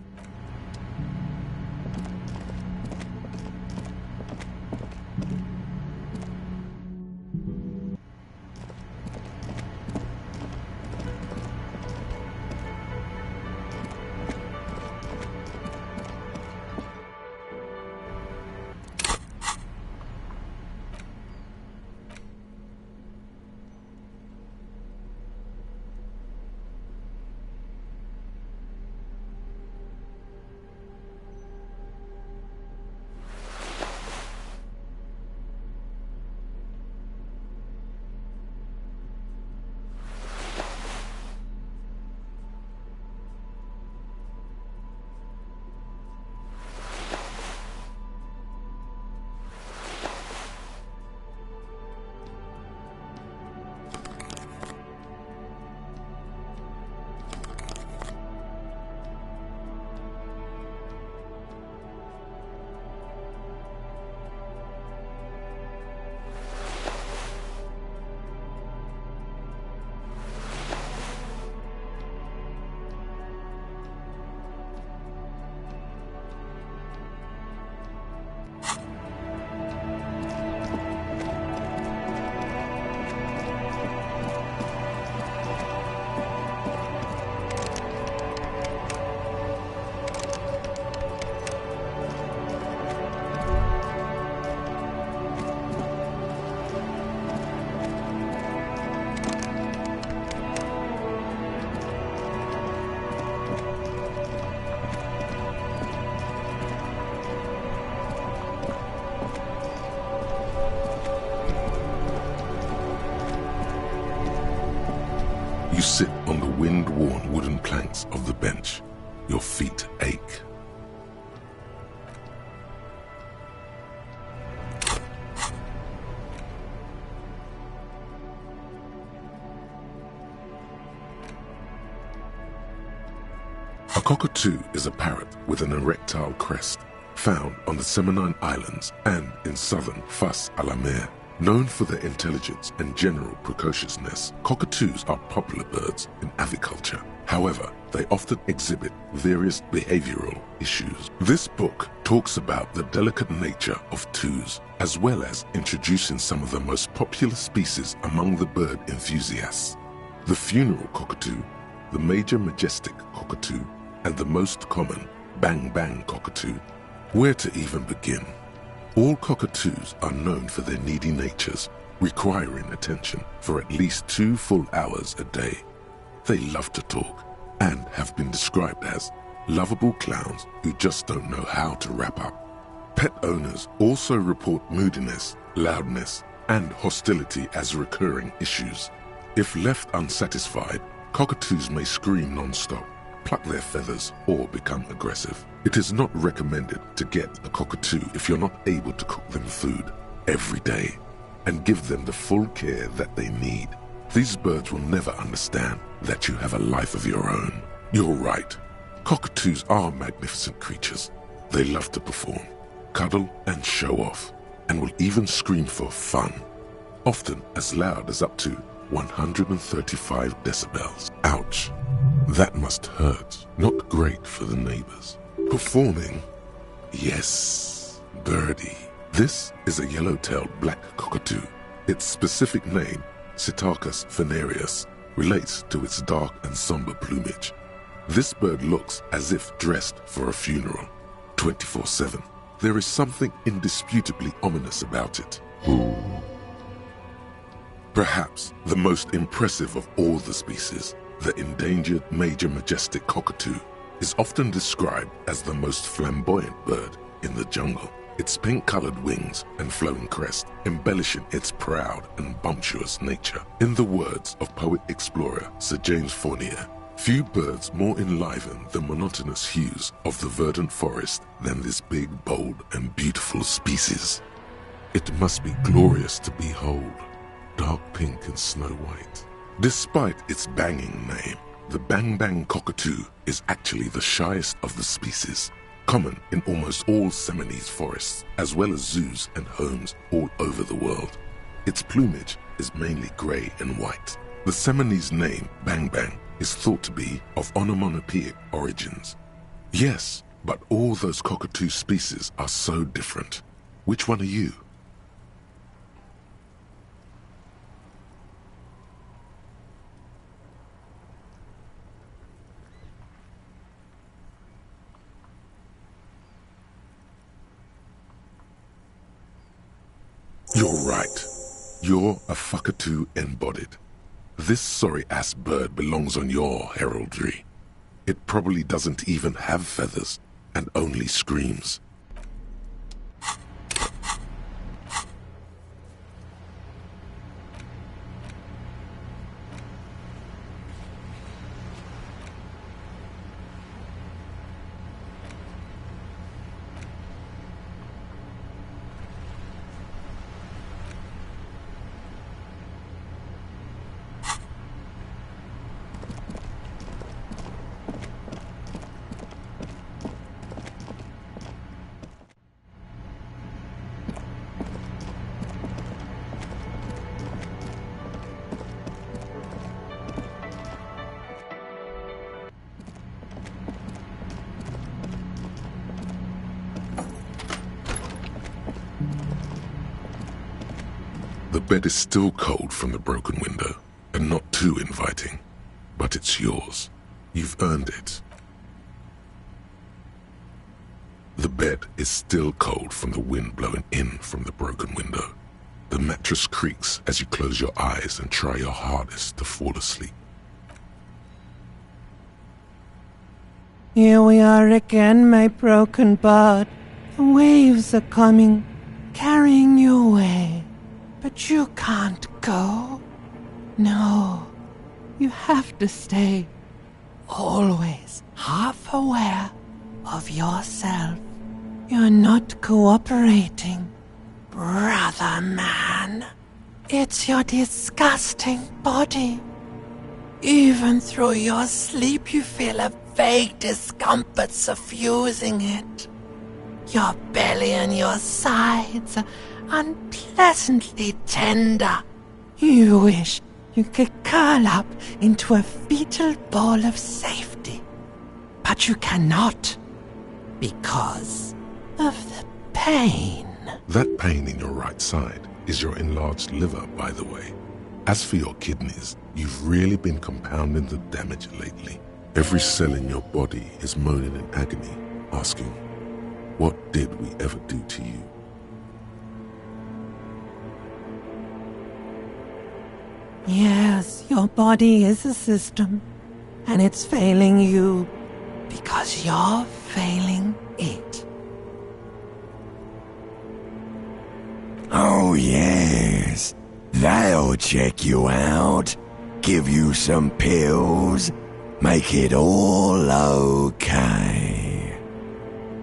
You sit on the wind-worn wooden planks of the bench. Your feet ache. A cockatoo is a parrot with an erectile crest, found on the Seminine Islands and in southern Fas a la Mer. Known for their intelligence and general precociousness, cockatoos are popular birds in aviculture. However, they often exhibit various behavioral issues. This book talks about the delicate nature of toos, as well as introducing some of the most popular species among the bird enthusiasts. The funeral cockatoo, the major majestic cockatoo, and the most common bang-bang cockatoo. Where to even begin? All cockatoos are known for their needy natures, requiring attention for at least 2 full hours a day. They love to talk and have been described as lovable clowns who just don't know how to wrap up. Pet owners also report moodiness, loudness, and hostility as recurring issues. If left unsatisfied, cockatoos may scream non-stop, pluck their feathers, or become aggressive. It is not recommended to get a cockatoo if you're not able to cook them food every day and give them the full care that they need. These birds will never understand that you have a life of your own. You're right. Cockatoos are magnificent creatures. They love to perform, cuddle, and show off, and will even scream for fun, often as loud as up to 135 decibels. Ouch. That must hurt. Not great for the neighbors. Performing? Yes, birdie. This is a yellow-tailed black cockatoo. Its specific name, Psittacus venereus, relates to its dark and somber plumage. This bird looks as if dressed for a funeral, 24/7. There is something indisputably ominous about it. Ooh. Perhaps the most impressive of all the species, the endangered major majestic cockatoo, is often described as the most flamboyant bird in the jungle. Its pink-colored wings and flowing crest embellishing its proud and bumptious nature. In the words of poet-explorer Sir James Fournier, few birds more enliven the monotonous hues of the verdant forest than this big, bold, and beautiful species. It must be glorious to behold, dark pink and snow white. Despite its banging name, the bang-bang cockatoo is actually the shyest of the species, common in almost all Seminoles forests, as well as zoos and homes all over the world. Its plumage is mainly grey and white. The Seminole's name, Bang Bang, is thought to be of onomatopoeic origins. Yes, but all those cockatoo species are so different. Which one are you? You're right. You're a fuckatoo embodied. This sorry-ass bird belongs on your heraldry. It probably doesn't even have feathers, and only screams. The bed is still cold from the broken window, and not too inviting. But it's yours. You've earned it. The bed is still cold from the wind blowing in from the broken window. The mattress creaks as you close your eyes and try your hardest to fall asleep. Here we are again, my broken bird. The waves are coming, carrying you away. But you can't go. No, you have to stay. Always half aware of yourself. You're not cooperating, brother man. It's your disgusting body. Even through your sleep you feel a vague discomfort suffusing it. Your belly and your sides are unpleasantly tender. You wish you could curl up into a fetal ball of safety. But you cannot, because of the pain. That pain in your right side is your enlarged liver, by the way. As for your kidneys, you've really been compounding the damage lately. Every cell in your body is moaning in agony, asking, what did we ever do to you? Yes, your body is a system, and it's failing you because you're failing it. Oh yes, they'll check you out, give you some pills, make it all okay.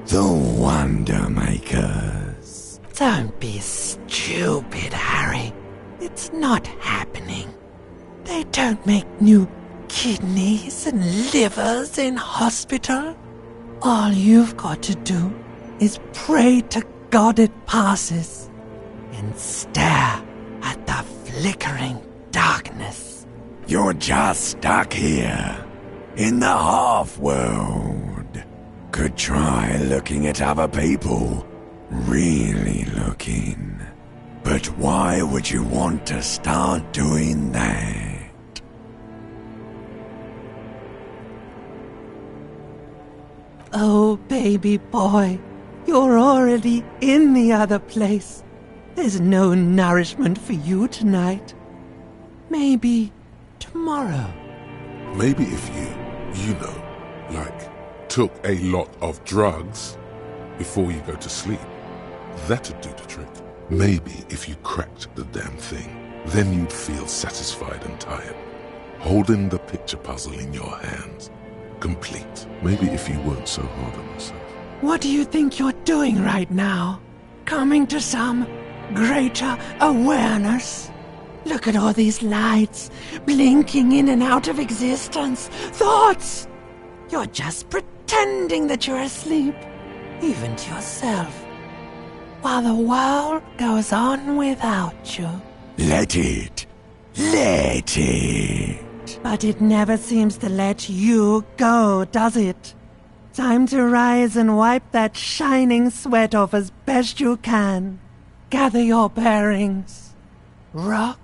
The Wonder Makers. Don't be stupid, Harry. It's not happening. They don't make new kidneys and livers in hospital. All you've got to do is pray to God it passes and stare at the flickering darkness. You're just stuck here, in the half-world. Could try looking at other people, really looking. But why would you want to start doing that? Oh, baby boy, you're already in the other place. There's no nourishment for you tonight. Maybe tomorrow. Maybe if you took a lot of drugs before you go to sleep, that'd do the trick. Maybe if you cracked the damn thing, then you'd feel satisfied and tired, holding the picture puzzle in your hands, complete. Maybe if you weren't so hard on yourself. What do you think you're doing right now? Coming to some greater awareness? Look at all these lights, blinking in and out of existence. Thoughts! You're just pretending that you're asleep, even to yourself, while the world goes on without you. Let it. Let it. But it never seems to let you go, does it? Time to rise and wipe that shining sweat off as best you can. Gather your bearings. Rock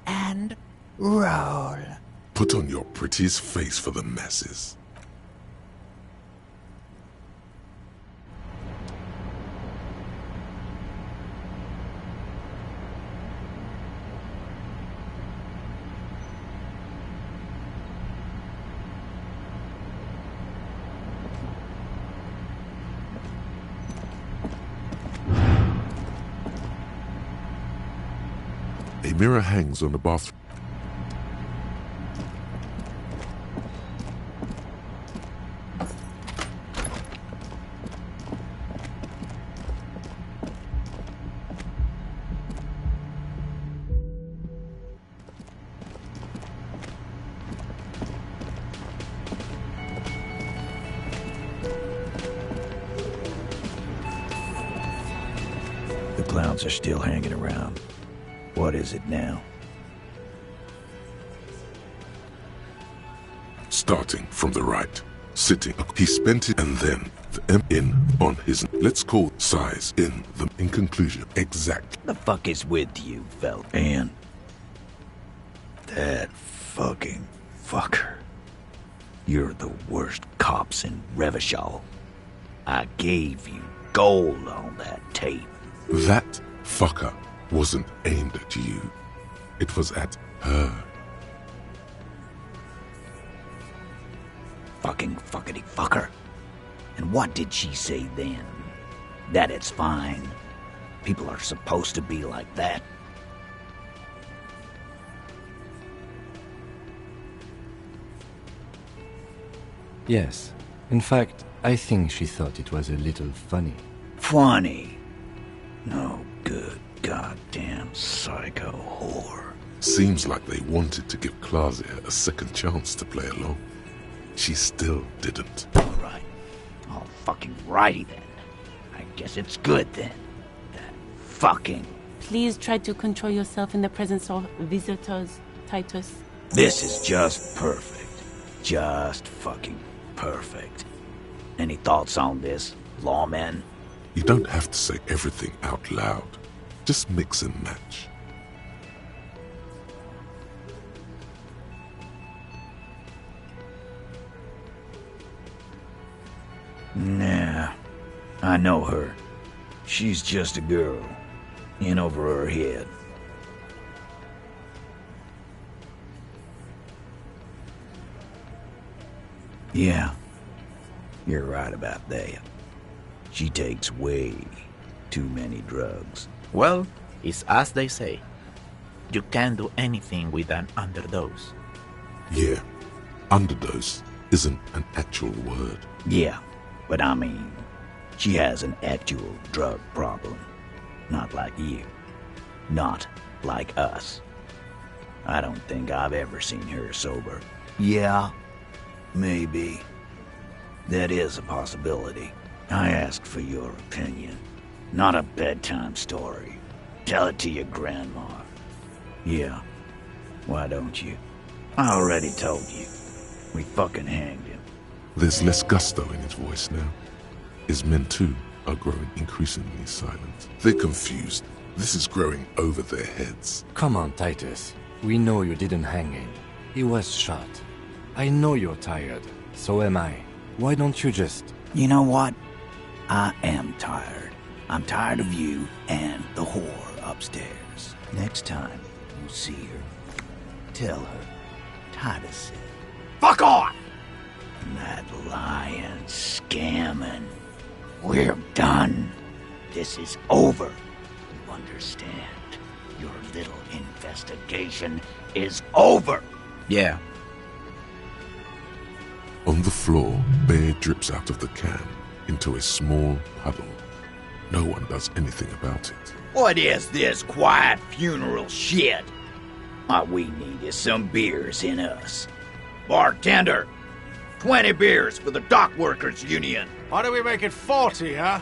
and roll. Put on your prettiest face for the masses. A mirror hangs on the bathroom. The clowns are still hanging around. What is it now? Starting from the right, sitting, he spent it and then the M in on his, let's call size in the, in conclusion, exact. The fuck is with you, fella? And that fucking fucker. You're the worst cops in Revachol. I gave you gold on that tape. That fucker wasn't aimed at you. It was at her. Fucking fuckity fucker. And what did she say then? That it's fine. People are supposed to be like that. Yes. In fact, I think she thought it was a little funny. Funny? No good goddamn psycho whore. Seems like they wanted to give Claudia a second chance to play along. She still didn't. Alright. All fucking righty then. I guess it's good then. That fucking... Please try to control yourself in the presence of visitors, Titus. This is just perfect. Just fucking perfect. Any thoughts on this, lawman? You don't have to say everything out loud. Just mix and match. Nah, I know her. She's just a girl. In over her head. Yeah, you're right about that. She takes way too many drugs. Well, it's as they say. You can't do anything with an underdose. Yeah, underdose isn't an actual word. Yeah, but I mean, she has an actual drug problem. Not like you. Not like us. I don't think I've ever seen her sober. Yeah, maybe. That is a possibility. I asked for your opinion. Not a bedtime story. Tell it to your grandma. Yeah, why don't you? I already told you. We fucking hanged him. There's less gusto in his voice now. His men too are growing increasingly silent. They're confused. This is growing over their heads. Come on, Titus. We know you didn't hang him. He was shot. I know you're tired. So am I. Why don't you just... You know what? I am tired. I'm tired of you and the whore upstairs. Next time you see her, tell her Titus said, "Fuck off!" That lying, scamming. We're done. This is over. You understand? Your little investigation is over. Yeah. On the floor, beer drips out of the can into a small puddle. No one does anything about it. What is this quiet funeral shit? What we need is some beers in us. Bartender, 20 beers for the Dock Workers Union. Why do we make it 40, huh?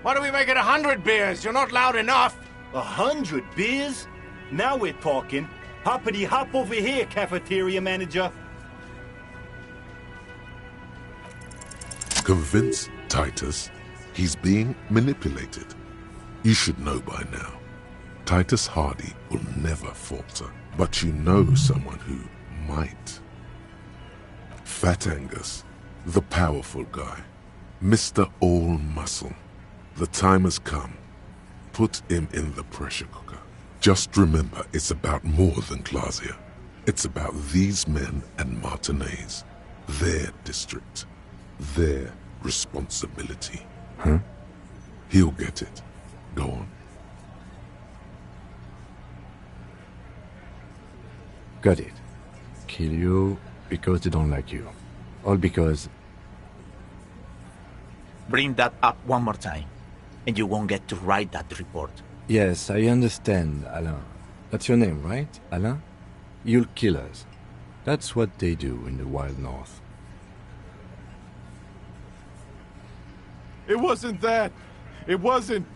Why do we make it 100 beers? You're not loud enough. 100 beers? Now we're talking. Hoppity hop over here, cafeteria manager. Convince Titus he's being manipulated. You should know by now. Titus Hardy will never falter, but you know someone who might. Fat Angus, the powerful guy, Mr. All Muscle. The time has come. Put him in the pressure cooker. Just remember, it's about more than Clausia. It's about these men and Martinez, their district, their responsibility. Huh? He'll get it. Go on. Got it. Kill you because they don't like you. All because... Bring that up one more time, and you won't get to write that report. Yes, I understand, Alain. That's your name, right, Alain? You'll kill us. That's what they do in the Wild North. It wasn't that. It wasn't.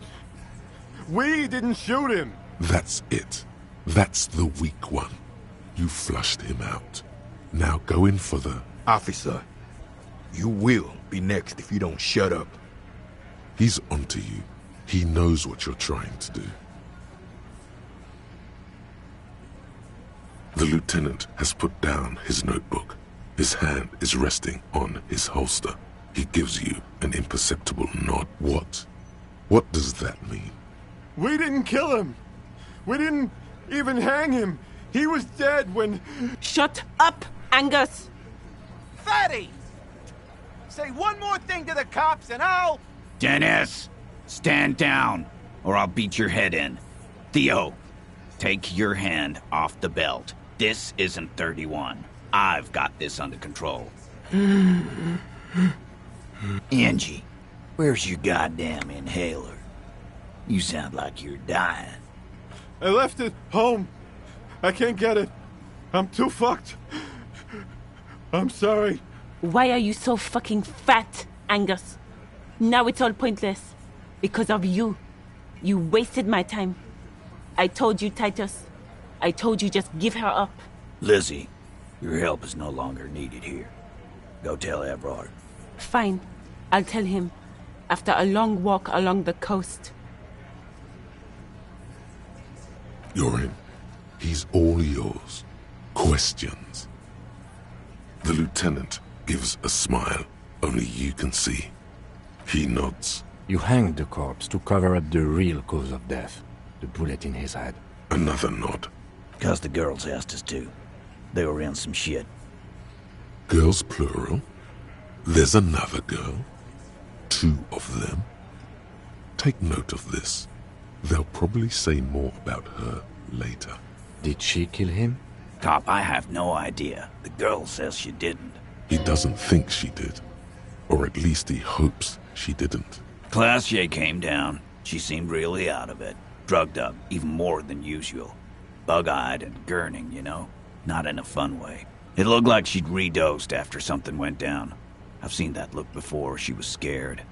We didn't shoot him. That's it. That's the weak one. You flushed him out. Now go in for the... Officer, you will be next if you don't shut up. He's onto you. He knows what you're trying to do. The lieutenant has put down his notebook. His hand is resting on his holster. He gives you an imperceptible nod. What? What does that mean? We didn't kill him. We didn't even hang him. He was dead when... Shut up, Angus! Fatty! Say one more thing to the cops and I'll... Dennis, stand down, or I'll beat your head in. Theo, take your hand off the belt. This isn't 31. I've got this under control. Angie, where's your goddamn inhaler? You sound like you're dying. I left it home. I can't get it. I'm too fucked. I'm sorry. Why are you so fucking fat, Angus? Now it's all pointless. Because of you. You wasted my time. I told you, Titus. I told you just give her up. Lizzie, your help is no longer needed here. Go tell Everard. Fine. I'll tell him. After a long walk along the coast. You're in. He's all yours. Questions. The lieutenant gives a smile only you can see. He nods. You hanged the corpse to cover up the real cause of death. The bullet in his head. Another nod. 'Cause the girls asked us to. They were in some shit. Girls plural? There's another girl? 2 of them? Take note of this. They'll probably say more about her later. Did she kill him? Cop, I have no idea. The girl says she didn't. He doesn't think she did. Or at least he hopes she didn't. Classier came down. She seemed really out of it. Drugged up, even more than usual. Bug-eyed and gurning, you know? Not in a fun way. It looked like she'd redosed after something went down. I've seen that look before. She was scared.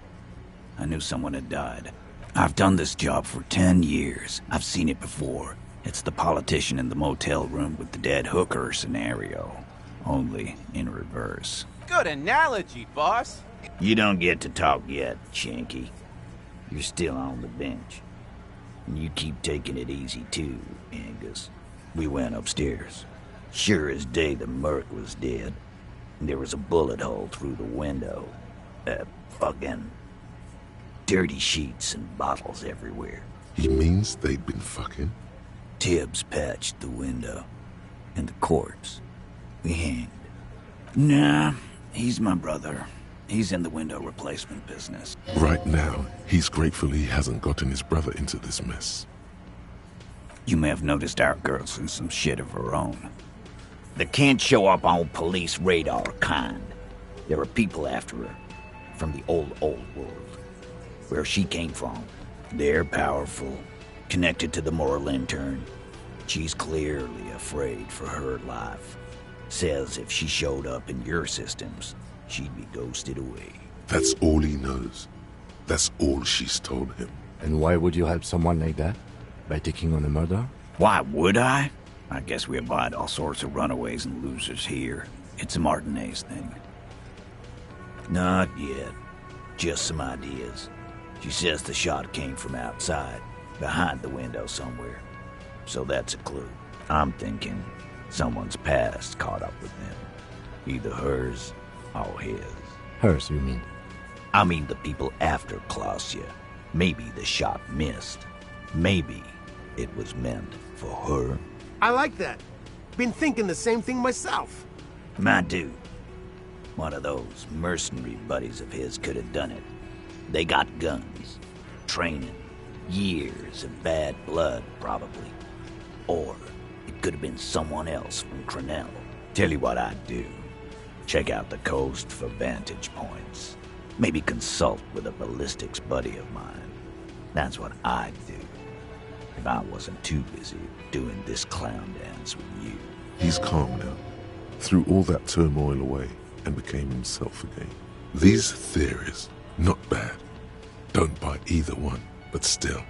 I knew someone had died. I've done this job for 10 years. I've seen it before. It's the politician in the motel room with the dead hooker scenario. Only in reverse. Good analogy, boss. You don't get to talk yet, Shanky. You're still on the bench. And you keep taking it easy too, Angus. We went upstairs. Sure as day the Merc was dead. And there was a bullet hole through the window. Fucking dirty sheets and bottles everywhere. He means they'd been fucking? Tibbs patched the window. And the corpse. We hanged. Nah, he's my brother. He's in the window replacement business. Right now, he's grateful he hasn't gotten his brother into this mess. You may have noticed our girl's in some shit of her own. They can't show up on police radar kind. There are people after her. From the old world. Where she came from. They're powerful. Connected to the Moral Intern. She's clearly afraid for her life. Says if she showed up in your systems, she'd be ghosted away. That's all he knows. That's all she's told him. And why would you help someone like that? By taking on a murder? Why would I? I guess we invite all sorts of runaways and losers here. It's a Martinez thing. Not yet. Just some ideas. She says the shot came from outside, behind the window somewhere. So that's a clue. I'm thinking someone's past caught up with them. Either hers or his. Hers, you mean? I mean the people after Klausya. Maybe the shot missed. Maybe it was meant for her. I like that. Been thinking the same thing myself. My dude. One of those mercenary buddies of his could have done it. They got guns, training, years of bad blood, probably. Or it could have been someone else from Crenell. Tell you what I'd do. Check out the coast for vantage points. Maybe consult with a ballistics buddy of mine. That's what I'd do. If I wasn't too busy doing this clown dance with you. He's calm now. Threw all that turmoil away and became himself again. These theories, not bad. Don't buy either one, but still,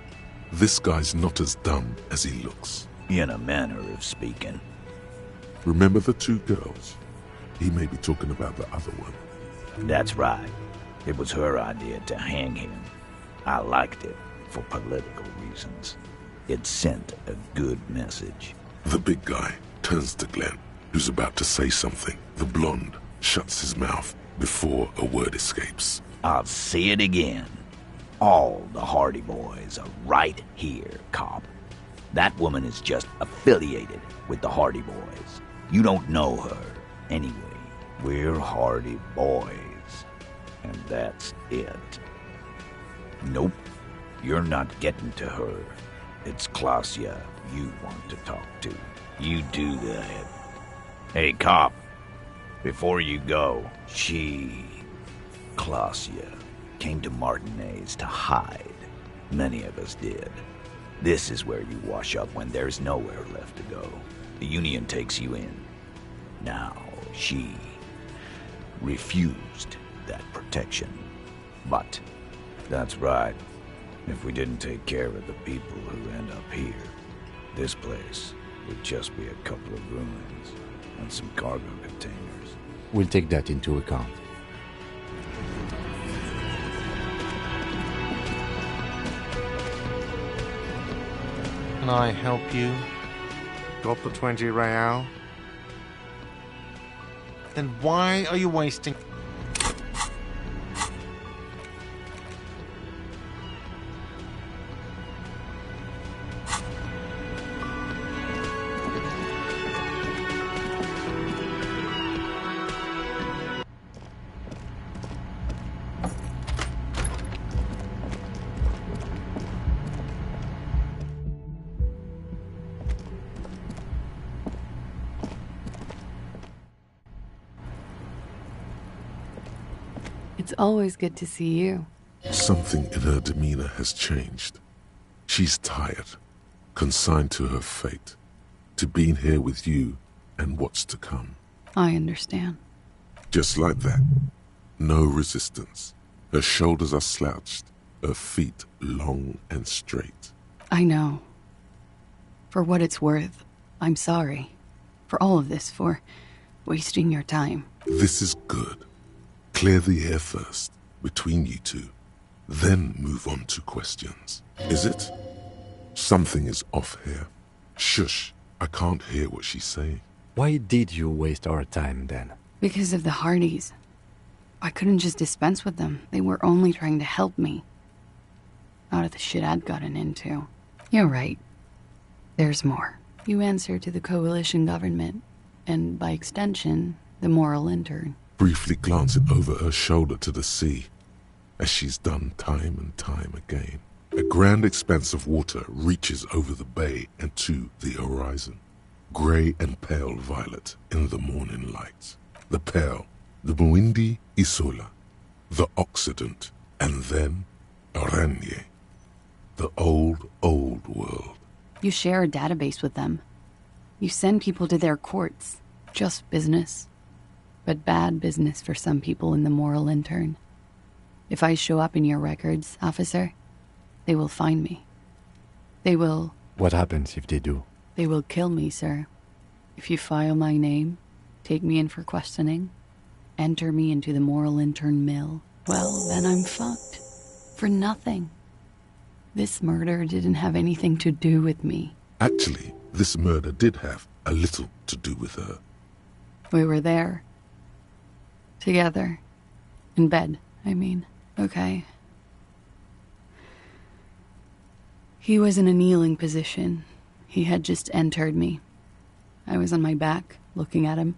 this guy's not as dumb as he looks. In a manner of speaking. Remember the two girls? He may be talking about the other one. That's right. It was her idea to hang him. I liked it for political reasons. It sent a good message. The big guy turns to Glenn, who's about to say something. The blonde shuts his mouth before a word escapes. I'll say it again. All the Hardy Boys are right here, cop. That woman is just affiliated with the Hardy Boys. You don't know her. Anyway, we're Hardy Boys. And that's it. Nope. You're not getting to her. It's Klausya you want to talk to. You do that. Hey, cop. Before you go, Klausya, came to Martinez to hide. Many of us did. This is where you wash up when there's nowhere left to go. The Union takes you in. Now, she refused that protection. But, that's right. If we didn't take care of the people who end up here, this place would just be a couple of ruins and some cargo containers. We'll take that into account. Can I help you? Got the 20 real? Then why are you wasting... It's always good to see you. Something in her demeanor has changed. She's tired, consigned to her fate, to being here with you and what's to come. I understand. Just like that. No resistance. Her shoulders are slouched, her feet long and straight. I know. For what it's worth, I'm sorry. For all of this, for wasting your time. This is good. Clear the air first, between you two. Then move on to questions. Is it? Something is off here. Shush, I can't hear what she's saying. Why did you waste our time then? Because of the Hardys. I couldn't just dispense with them. They were only trying to help me. Out of the shit I'd gotten into. You're right. There's more. You answer to the coalition government, and by extension, the moral intern. Briefly glancing over her shoulder to the sea, as she's done time and time again. A grand expanse of water reaches over the bay and to the horizon. Grey and pale violet in the morning light. The pale, the Muindi Isola, the Occident, and then Aranye, the old, old world. You share a database with them. You send people to their courts. Just business. But bad business for some people in the moral intern. If I show up in your records, officer, they will find me. They will... What happens if they do? They will kill me, sir. If you file my name, take me in for questioning, enter me into the moral intern mill, well, then I'm fucked. For nothing. This murder didn't have anything to do with me. Actually, this murder did have a little to do with her. We were there. Together. In bed, I mean. Okay. He was in a kneeling position. He had just entered me. I was on my back, looking at him.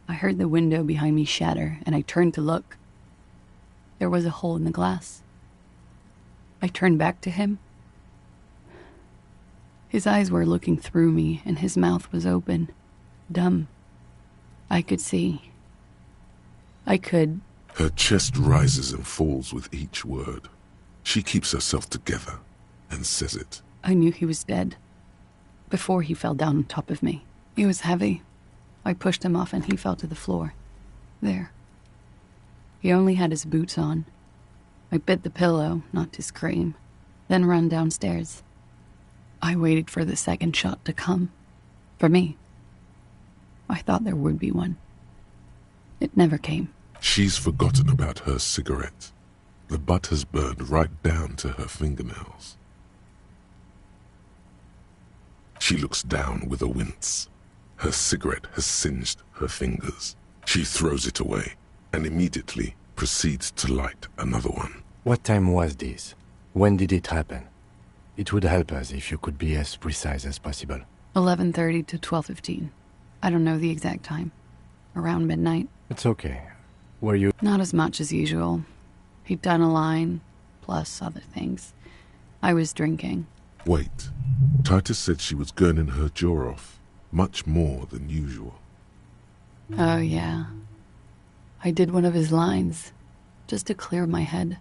I heard the window behind me shatter, and I turned to look. There was a hole in the glass. I turned back to him. His eyes were looking through me, and his mouth was open. Dumb. I could see. I could... Her chest rises and falls with each word. She keeps herself together and says it. I knew he was dead. Before he fell down on top of me. He was heavy. I pushed him off and he fell to the floor. There. He only had his boots on. I bit the pillow, not to scream, then ran downstairs. I waited for the second shot to come. For me. I thought there would be one. It never came. She's forgotten about her cigarette. The butt has burned right down to her fingernails. She looks down with a wince. Her cigarette has singed her fingers. She throws it away and immediately proceeds to light another one. What time was this? When did it happen? It would help us if you could be as precise as possible. 11:30 to 12:15. I don't know the exact time. Around midnight. It's okay. Were you... Not as much as usual. He'd done a line, plus other things. I was drinking. Wait. Titus said she was gurning her jaw off, much more than usual. Oh, yeah. I did one of his lines, just to clear my head.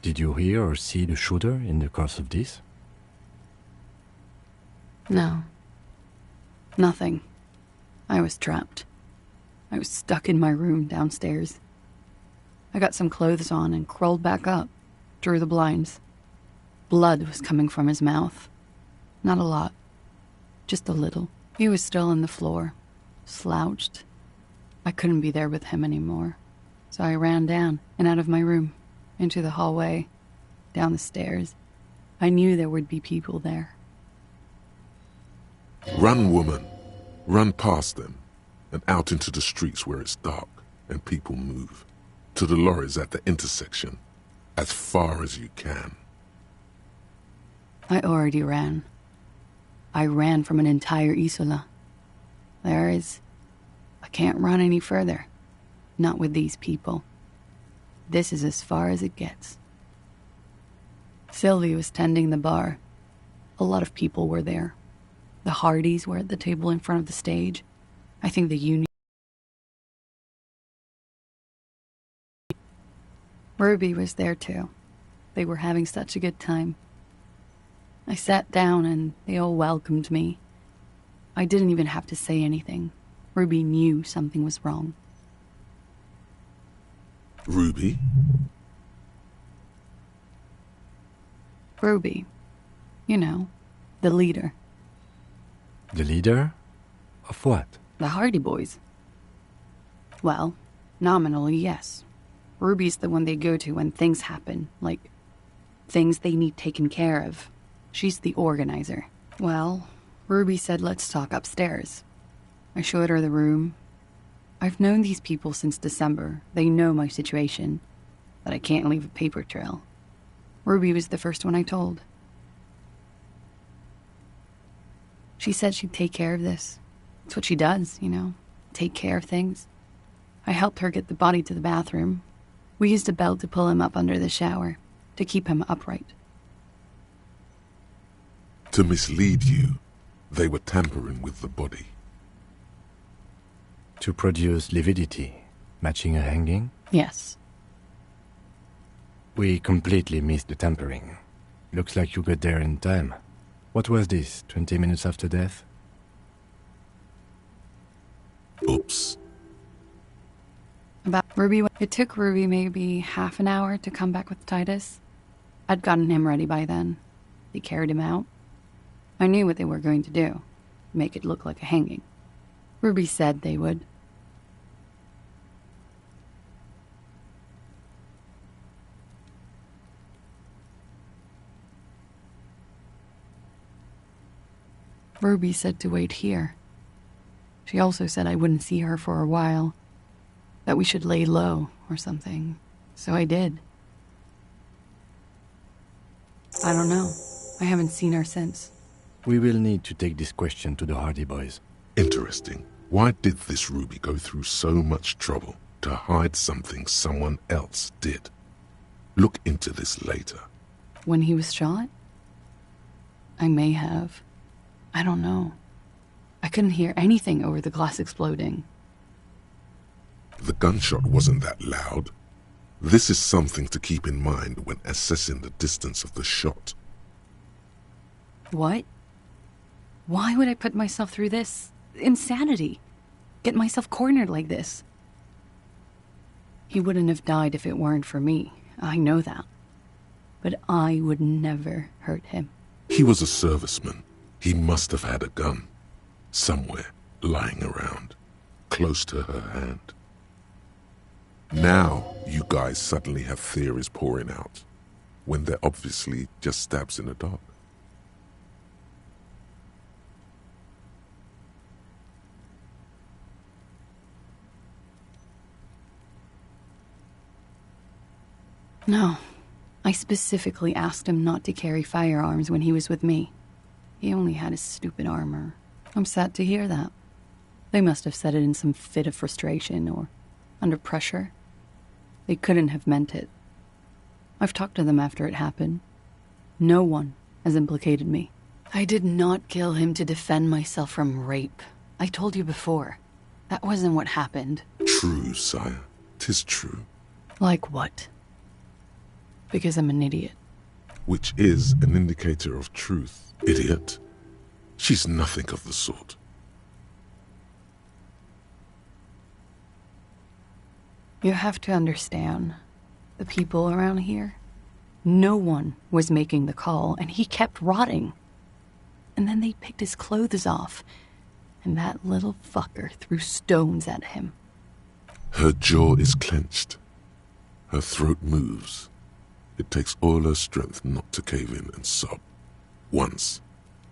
Did you hear or see the shooter in the course of this? No. Nothing. I was trapped. I was stuck in my room downstairs. I got some clothes on and crawled back up, drew the blinds. Blood was coming from his mouth. Not a lot. Just a little. He was still on the floor, slouched. I couldn't be there with him anymore. So I ran down and out of my room, into the hallway, down the stairs. I knew there would be people there. Run, woman. Run past them and out into the streets where it's dark and people move. To the lorries at the intersection, as far as you can. I already ran. I ran from an entire Isola. I can't run any further. Not with these people. This is as far as it gets. Sylvie was tending the bar. A lot of people were there. The Hardys were at the table in front of the stage. I think the Union... Ruby was there too. They were having such a good time. I sat down and they all welcomed me. I didn't even have to say anything. Ruby knew something was wrong. Ruby? Ruby. You know, the leader. The leader? Of what? The Hardy Boys. Well, nominally, yes. Ruby's the one they go to when things happen, like things they need taken care of. She's the organizer. Well, Ruby said let's talk upstairs. I showed her the room. I've known these people since December. They know my situation, but I can't leave a paper trail. Ruby was the first one I told. She said she'd take care of this. It's what she does, you know, take care of things. I helped her get the body to the bathroom. We used a belt to pull him up under the shower, to keep him upright. To mislead you, they were tampering with the body. To produce lividity, matching a hanging? Yes. We completely missed the tampering. Looks like you got there in time. What was this, 20 minutes after death? Oops. About Ruby, it took Ruby maybe half an hour to come back with Titus. I'd gotten him ready by then. They carried him out. I knew what they were going to do, make it look like a hanging. Ruby said they would. Ruby said to wait here. She also said I wouldn't see her for a while, that we should lay low or something. So I did. I don't know. I haven't seen her since. We will need to take this question to the Hardy Boys. Interesting. Why did this Ruby go through so much trouble to hide something someone else did? Look into this later. When he was shot? I may have. I don't know. I couldn't hear anything over the glass exploding. The gunshot wasn't that loud. This is something to keep in mind when assessing the distance of the shot. What? Why would I put myself through this? Insanity. Get myself cornered like this. He wouldn't have died if it weren't for me. I know that. But I would never hurt him. He was a serviceman. He must have had a gun. Somewhere, lying around, close to her hand. Now, you guys suddenly have theories pouring out, when they're obviously just stabs in the dark. No. I specifically asked him not to carry firearms when he was with me. He only had his stupid armor. I'm sad to hear that. They must have said it in some fit of frustration or under pressure. They couldn't have meant it. I've talked to them after it happened. No one has implicated me. I did not kill him to defend myself from rape. I told you before. That wasn't what happened. True, sire. 'Tis true. Like what? Because I'm an idiot. Which is an indicator of truth. Idiot. She's nothing of the sort. You have to understand, the people around here, no one was making the call, and he kept rotting. And then they picked his clothes off, and that little fucker threw stones at him. Her jaw is clenched. Her throat moves. It takes all her strength not to cave in and sob. Once.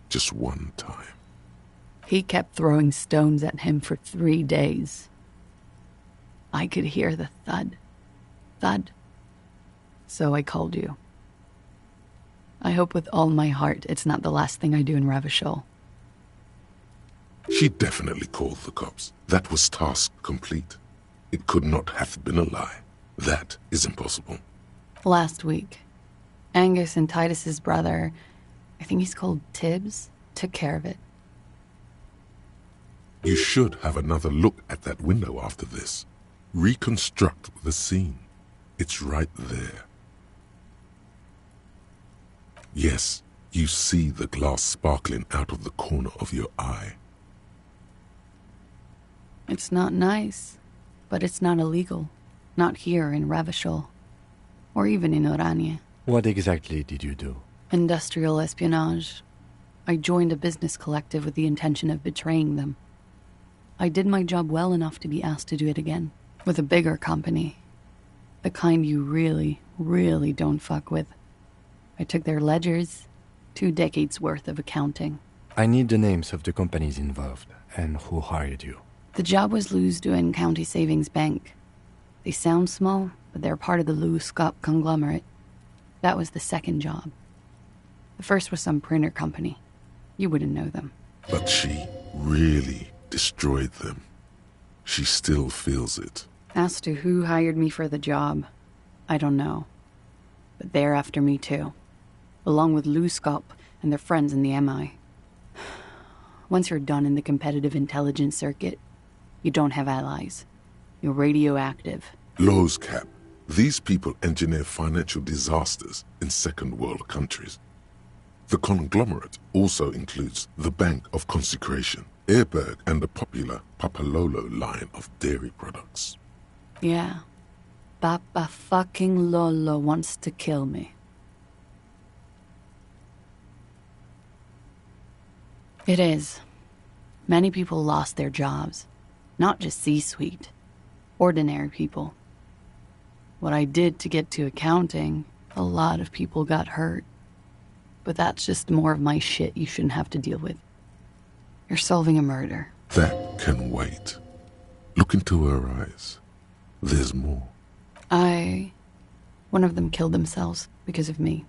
Just one time. He kept throwing stones at him for 3 days. I could hear the thud. Thud. So I called you. I hope with all my heart it's not the last thing I do in Ravachol. She definitely called the cops. That was task complete. It could not have been a lie. That is impossible. Last week, Angus and Titus's brother, I think he's called Tibbs, took care of it. You should have another look at that window after this. Reconstruct the scene. It's right there. Yes, you see the glass sparkling out of the corner of your eye. It's not nice, but it's not illegal. Not here in Ravachol, or even in Oranje. What exactly did you do? Industrial espionage. I joined a business collective with the intention of betraying them. I did my job well enough to be asked to do it again, with a bigger company. The kind you really, really don't fuck with. I took their ledgers, 2 decades worth of accounting. I need the names of the companies involved and who hired you. The job was Lewes County Savings Bank. They sound small, but they're part of the Lewes conglomerate. That was the second job. The first was some printer company. You wouldn't know them. But she really destroyed them. She still feels it. As to who hired me for the job, I don't know. But they're after me too. Along with Lewskop and their friends in the MI. Once you're done in the competitive intelligence circuit, you don't have allies. You're radioactive. Lowe's Cap. These people engineer financial disasters in second world countries. The conglomerate also includes the Bank of Consecration, Airberg, and the popular Papalolo line of dairy products. Yeah. Papa fucking Lolo wants to kill me. It is. Many people lost their jobs. Not just C-suite. Ordinary people. What I did to get to accounting, a lot of people got hurt. But that's just more of my shit you shouldn't have to deal with. You're solving a murder. That can wait. Look into her eyes. There's more. One of them killed themselves because of me.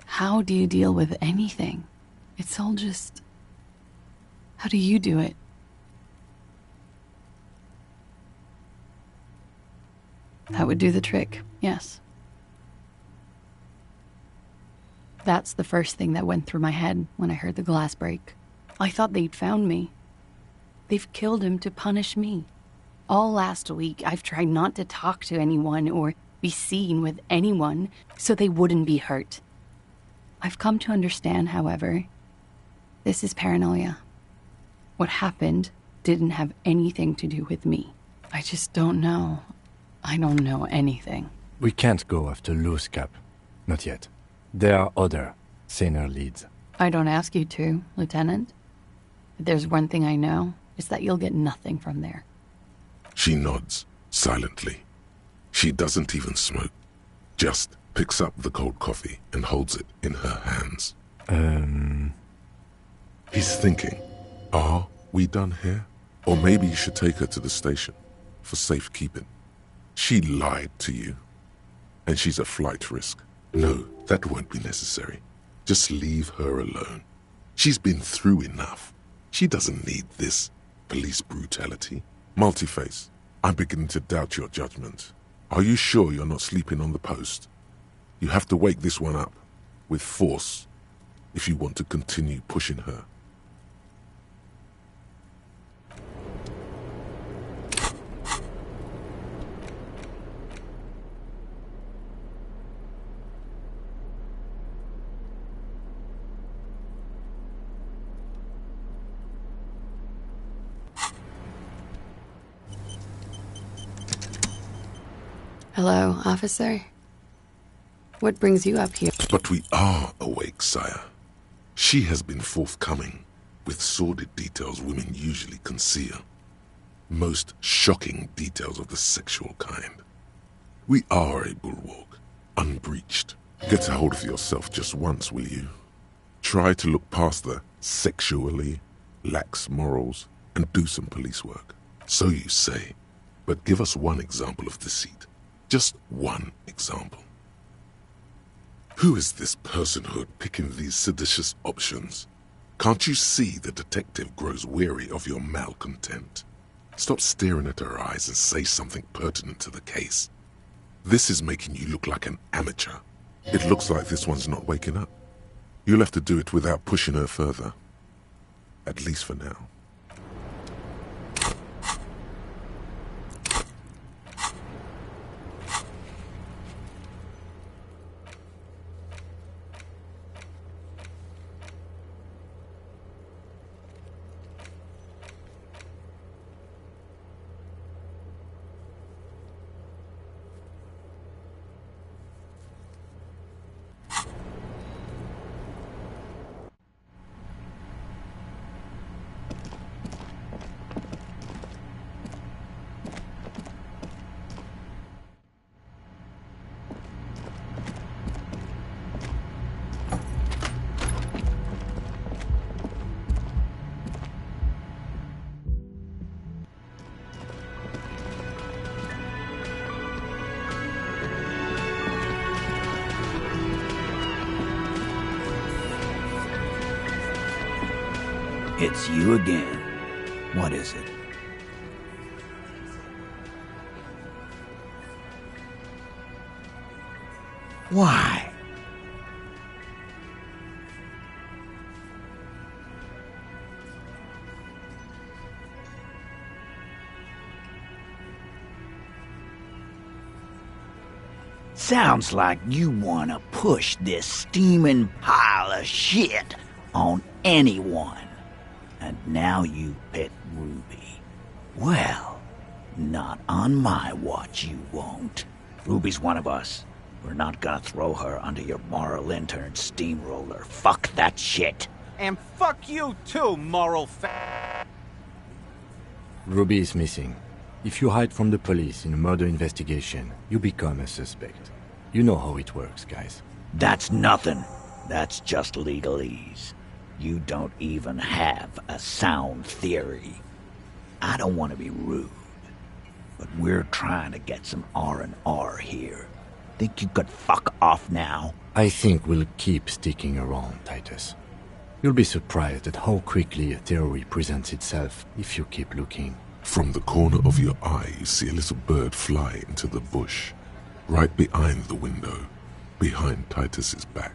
How do you deal with anything? It's all just... How do you do it? That would do the trick, yes. That's the first thing that went through my head when I heard the glass break. I thought they'd found me. They've killed him to punish me. All last week, I've tried not to talk to anyone or be seen with anyone so they wouldn't be hurt. I've come to understand, however, this is paranoia. What happened didn't have anything to do with me. I just don't know. I don't know anything. We can't go after Loose Cap. Not yet. There are other, saner leads. I don't ask you to, Lieutenant. If there's one thing I know, it's that you'll get nothing from there. She nods, silently. She doesn't even smoke. Just picks up the cold coffee and holds it in her hands. He's thinking, are we done here? Or maybe you should take her to the station for safekeeping. She lied to you, and she's a flight risk. No, that won't be necessary. Just leave her alone. She's been through enough. She doesn't need this police brutality. Multiface, I'm beginning to doubt your judgment. Are you sure you're not sleeping on the post? You have to wake this one up, with force, if you want to continue pushing her. Hello, officer. What brings you up here? But we are awake, sire. She has been forthcoming with sordid details women usually conceal. Most shocking details of the sexual kind. We are a bulwark, unbreached. Get a hold of yourself just once, will you? Try to look past the sexually lax morals and do some police work. So you say, but give us one example of deceit. Just one example. Who is this personhood picking these seditious options? Can't you see the detective grows weary of your malcontent? Stop staring at her eyes and say something pertinent to the case. This is making you look like an amateur. It looks like this one's not waking up. You'll have to do it without pushing her further. At least for now. It's you again. What is it? Why? Sounds like you want to push this steaming pile of shit on anyone. And now you pet Ruby. Well, not on my watch you won't. Ruby's one of us. We're not gonna throw her under your moral intern steamroller. Fuck that shit. And fuck you too, moral Ruby is missing. If you hide from the police in a murder investigation, you become a suspect. You know how it works, guys. That's nothing. That's just legalese. You don't even have a sound theory. I don't want to be rude, but we're trying to get some R&R here. Think you could fuck off now? I think we'll keep sticking around, Titus. You'll be surprised at how quickly a theory presents itself if you keep looking. From the corner of your eye, you see a little bird fly into the bush, right behind the window, behind Titus's back.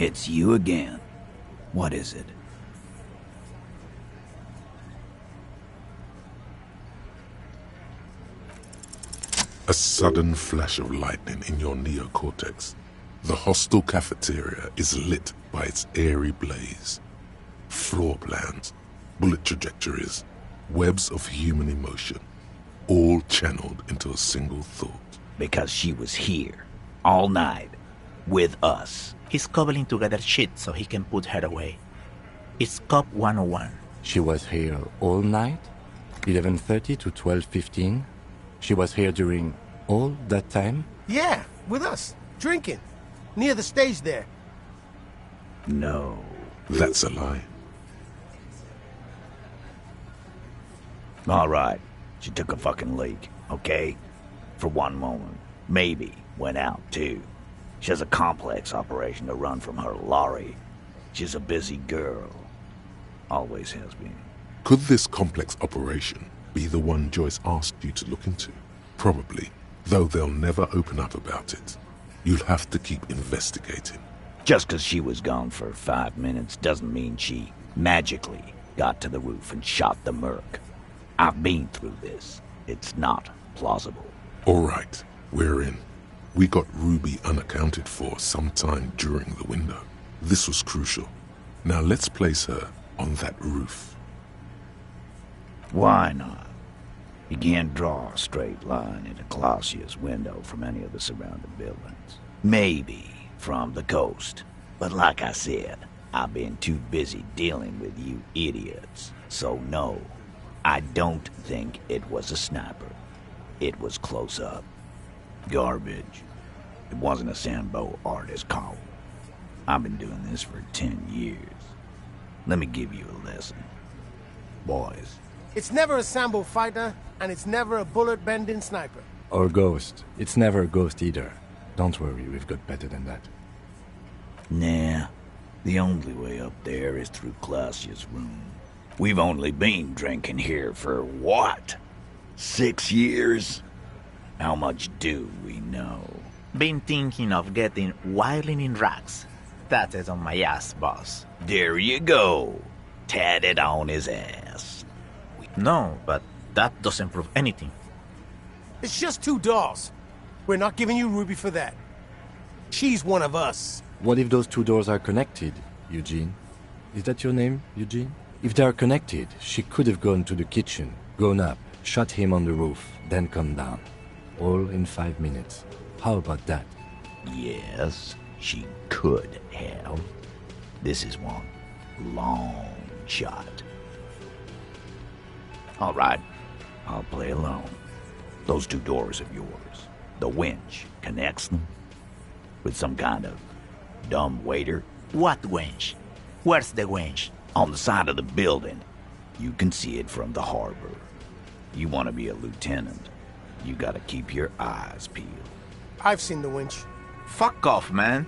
It's you again. What is it? A sudden flash of lightning in your neocortex. The hostel cafeteria is lit by its airy blaze. Floor plans, bullet trajectories, webs of human emotion, all channeled into a single thought. Because she was here, all night, with us. He's cobbling together shit so he can put her away. It's Cop 101. She was here all night? 11:30 to 12:15? She was here during all that time? Yeah, with us, drinking, near the stage there. No. That's a lie. All right, she took a fucking leak, okay? For one moment. Maybe went out, too. She has a complex operation to run from her lorry. She's a busy girl. Always has been. Could this complex operation be the one Joyce asked you to look into? Probably, though they'll never open up about it. You'll have to keep investigating. Just because she was gone for 5 minutes doesn't mean she magically got to the roof and shot the merc. I've been through this. It's not plausible. All right, we're in. We got Ruby unaccounted for sometime during the window. This was crucial. Now let's place her on that roof. Why not? You can't draw a straight line into Clausia's window from any of the surrounding buildings. Maybe from the coast. But like I said, I've been too busy dealing with you idiots. So no, I don't think it was a sniper. It was close up. Garbage. It wasn't a Sambo artist call. I've been doing this for 10 years. Let me give you a lesson. Boys. It's never a Sambo fighter, and it's never a bullet-bending sniper. Or ghost. It's never a ghost either. Don't worry, we've got better than that. Nah. The only way up there is through Clausia's room. We've only been drinking here for what? 6 years? How much do we know? Been thinking of getting wilding in racks. That is on my ass, boss. There you go. Tatted on his ass. No, but that doesn't prove anything. It's just 2 doors. We're not giving you Ruby for that. She's one of us. What if those 2 doors are connected, Eugene? Is that your name, Eugene? If they are connected, she could have gone to the kitchen, gone up, shot him on the roof, then come down. All in 5 minutes. How about that? Yes, she could have. This is one long shot. All right, I'll play alone. Those 2 doors of yours. The winch connects them? With some kind of dumb waiter? What winch? Where's the winch? On the side of the building. You can see it from the harbor. You want to be a lieutenant, you gotta keep your eyes peeled. I've seen the winch. Fuck off, man.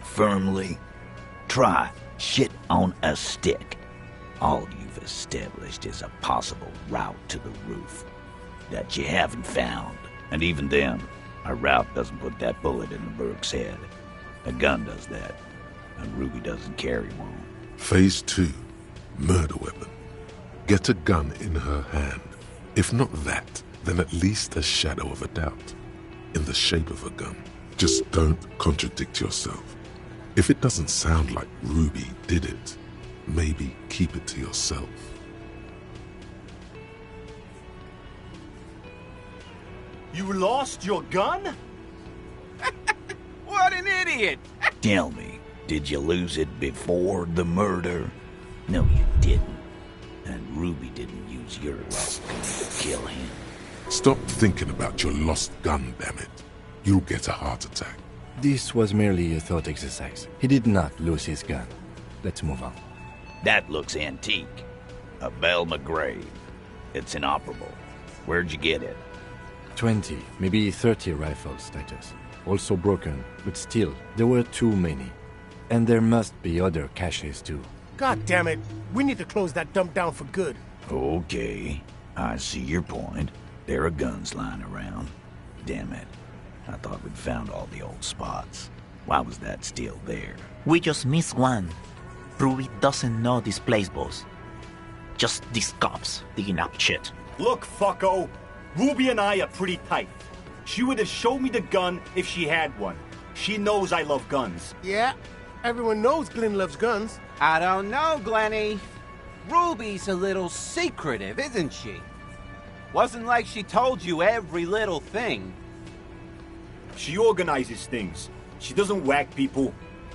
Firmly. Try shit on a stick. All you've established is a possible route to the roof that you haven't found. And even then, a route doesn't put that bullet in the Burke's head. A gun does that, and Ruby doesn't carry one. Phase 2. Murder weapon. Get a gun in her hand. If not that, then at least a shadow of a doubt. In the shape of a gun. Just don't contradict yourself. If it doesn't sound like Ruby did it, maybe keep it to yourself. You lost your gun? What an idiot! Tell me, did you lose it before the murder? No, you didn't. And Ruby didn't use your lost gun to kill him. Stop thinking about your lost gun, damn it. You'll get a heart attack. This was merely a thought exercise. He did not lose his gun. Let's move on. That looks antique. A Bell McGrave. It's inoperable. Where'd you get it? 20, maybe 30 rifles, Titus. Also broken, but still, there were too many. And there must be other caches too. God damn it. We need to close that dump down for good. Okay. I see your point. There are guns lying around. Damn it. I thought we'd found all the old spots. Why was that still there? We just missed one. Ruby doesn't know this place, boss. Just these cops digging up shit. Look, fucko. Ruby and I are pretty tight. She would have shown me the gun if she had one. She knows I love guns. Yeah, everyone knows Glenn loves guns. I don't know, Glenny. Ruby's a little secretive, isn't she? Wasn't like she told you every little thing. She organizes things. She doesn't whack people.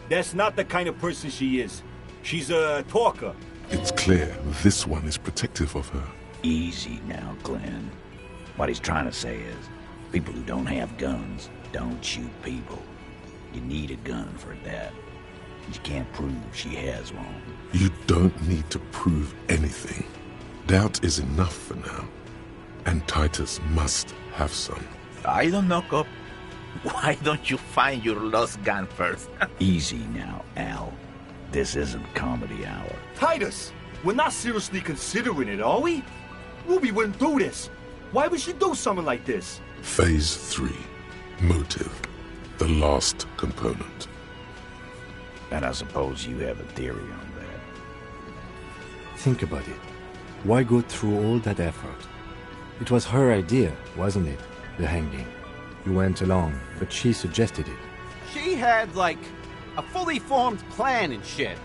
That's not the kind of person she is. She's a talker. It's clear this one is protective of her. Easy now, Glenn. What he's trying to say is, people who don't have guns don't shoot people. You need a gun for that. You can't prove she has one. You don't need to prove anything. Doubt is enough for now. And Titus must have some. I don't know, Cop. Why don't you find your lost gun first? Easy now, Al. This isn't comedy hour. Titus, we're not seriously considering it, are we? Ruby wouldn't do this. Why would she do something like this? Phase 3. Motive. The last component. And I suppose you have a theory on that. Think about it. Why go through all that effort? It was her idea, wasn't it? The hanging. You went along, but she suggested it. She had, like, a fully formed plan and shit.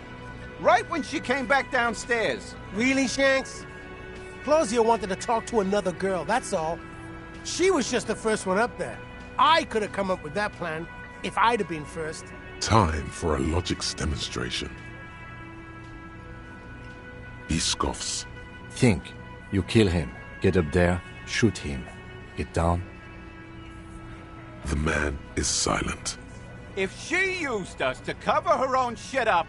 Right when she came back downstairs. Really, Shanks? Claudia wanted to talk to another girl, that's all. She was just the first one up there. I could have come up with that plan if I'd have been first. Time for a logics demonstration. He scoffs. Think. You kill him. Get up there. Shoot him. Get down. The man is silent. If she used us to cover her own shit up,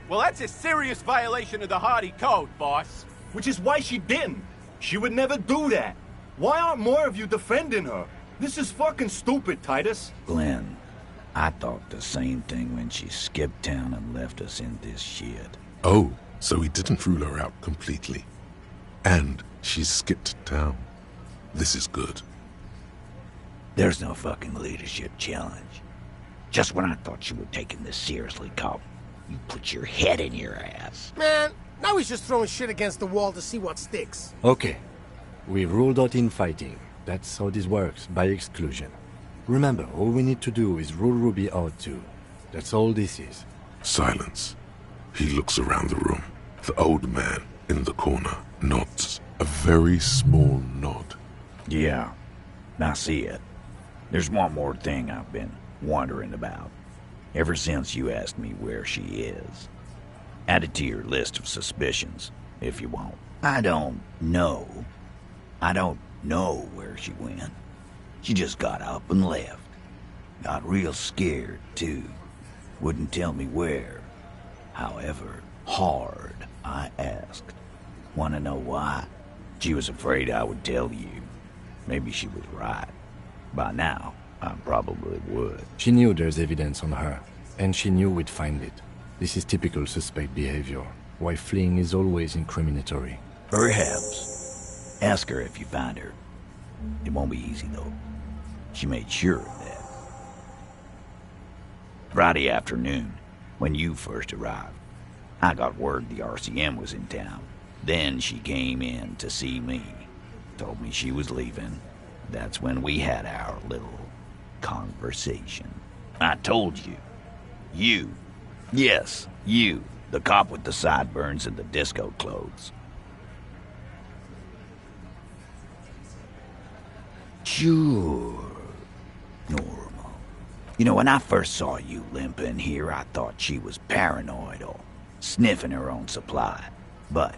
well, that's a serious violation of the Hardy Code, boss. Which is why she didn't. She would never do that. Why aren't more of you defending her? This is fucking stupid, Titus. Glenn, I thought the same thing when she skipped town and left us in this shit. Oh, so he didn't rule her out completely. And she skipped town. This is good. There's no fucking leadership challenge. Just when I thought you were taking this seriously, Cop, you put your head in your ass. Man, now he's just throwing shit against the wall to see what sticks. Okay. We ruled out infighting. That's how this works, by exclusion. Remember, all we need to do is rule Ruby out too. That's all this is. Silence. He looks around the room. The old man in the corner nods. A very small nod. Yeah, I see it. There's one more thing I've been wondering about. Ever since you asked me where she is. Add it to your list of suspicions, if you want. I don't know. I don't know where she went. She just got up and left. Got real scared, too. Wouldn't tell me where. However, hard I asked. Want to know why? She was afraid I would tell you. Maybe she was right. By now, I probably would. She knew there's evidence on her, and she knew we'd find it. This is typical suspect behavior, why fleeing is always incriminatory. Perhaps. Ask her if you find her. It won't be easy, though. She made sure of that. Friday afternoon, when you first arrived, I got word the RCM was in town. Then she came in to see me. Told me she was leaving. That's when we had our little conversation. I told you. You. Yes, you. The cop with the sideburns and the disco clothes. Sure. Normal. You know, when I first saw you limping here, I thought she was paranoid or sniffing her own supply. But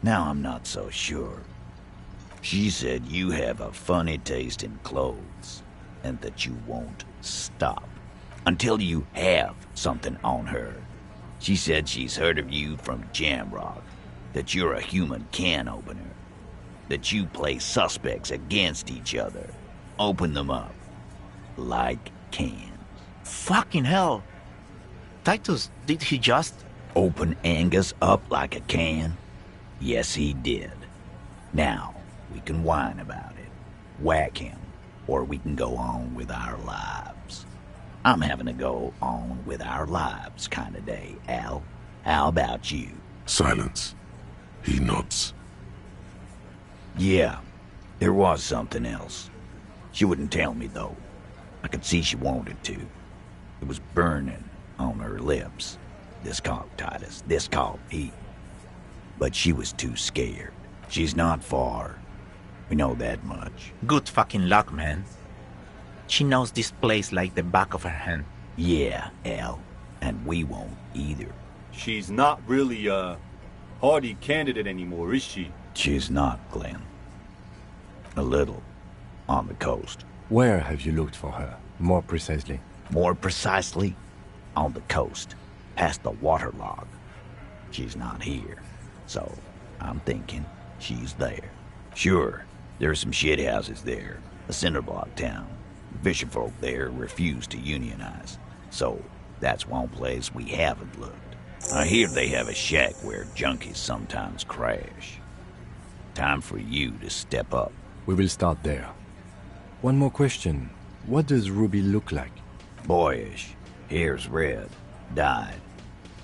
now I'm not so sure. She said you have a funny taste in clothes, and that you won't stop until you have something on her. She said she's heard of you from Jamrock, that you're a human can opener, that you play suspects against each other, open them up like cans. Fucking hell. Titus, did he just... Open Angus up like a can? Yes, he did. Now, we can whine about it, whack him, or we can go on with our lives. I'm having a go on with our lives kind of day, Al. How about you? Silence. He nods. Yeah, there was something else. She wouldn't tell me, though. I could see she wanted to. It was burning on her lips. This called Titus, this called Pete. But she was too scared. She's not far. We know that much. Good fucking luck, man. She knows this place like the back of her hand. Yeah, Al. And we won't either. She's not really a hardy candidate anymore, is she? She's not, Glenn. A little. On the coast. Where have you looked for her, more precisely? More precisely, on the coast, past the waterlog. She's not here, so I'm thinking she's there. Sure, there's some shithouses there, a cinderblock town. Fisherfolk there refuse to unionize, so that's one place we haven't looked. I hear they have a shack where junkies sometimes crash. Time for you to step up. We will start there. One more question. What does Ruby look like? Boyish. Hair's red. Dyed.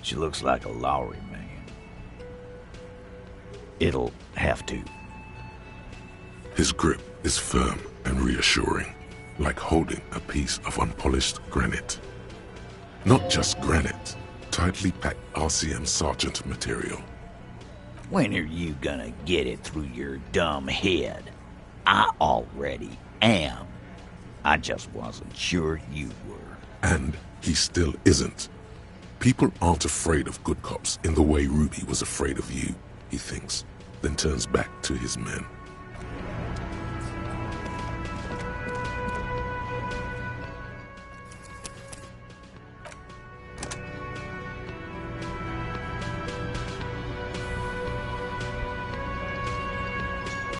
She looks like a Lowry man. It'll have to. His grip is firm and reassuring, like holding a piece of unpolished granite. Not just granite, tightly packed RCM Sergeant material. When are you gonna get it through your dumb head? I already am. I just wasn't sure you were. And he still isn't. People aren't afraid of good cops in the way Ruby was afraid of you, he thinks, then turns back to his men.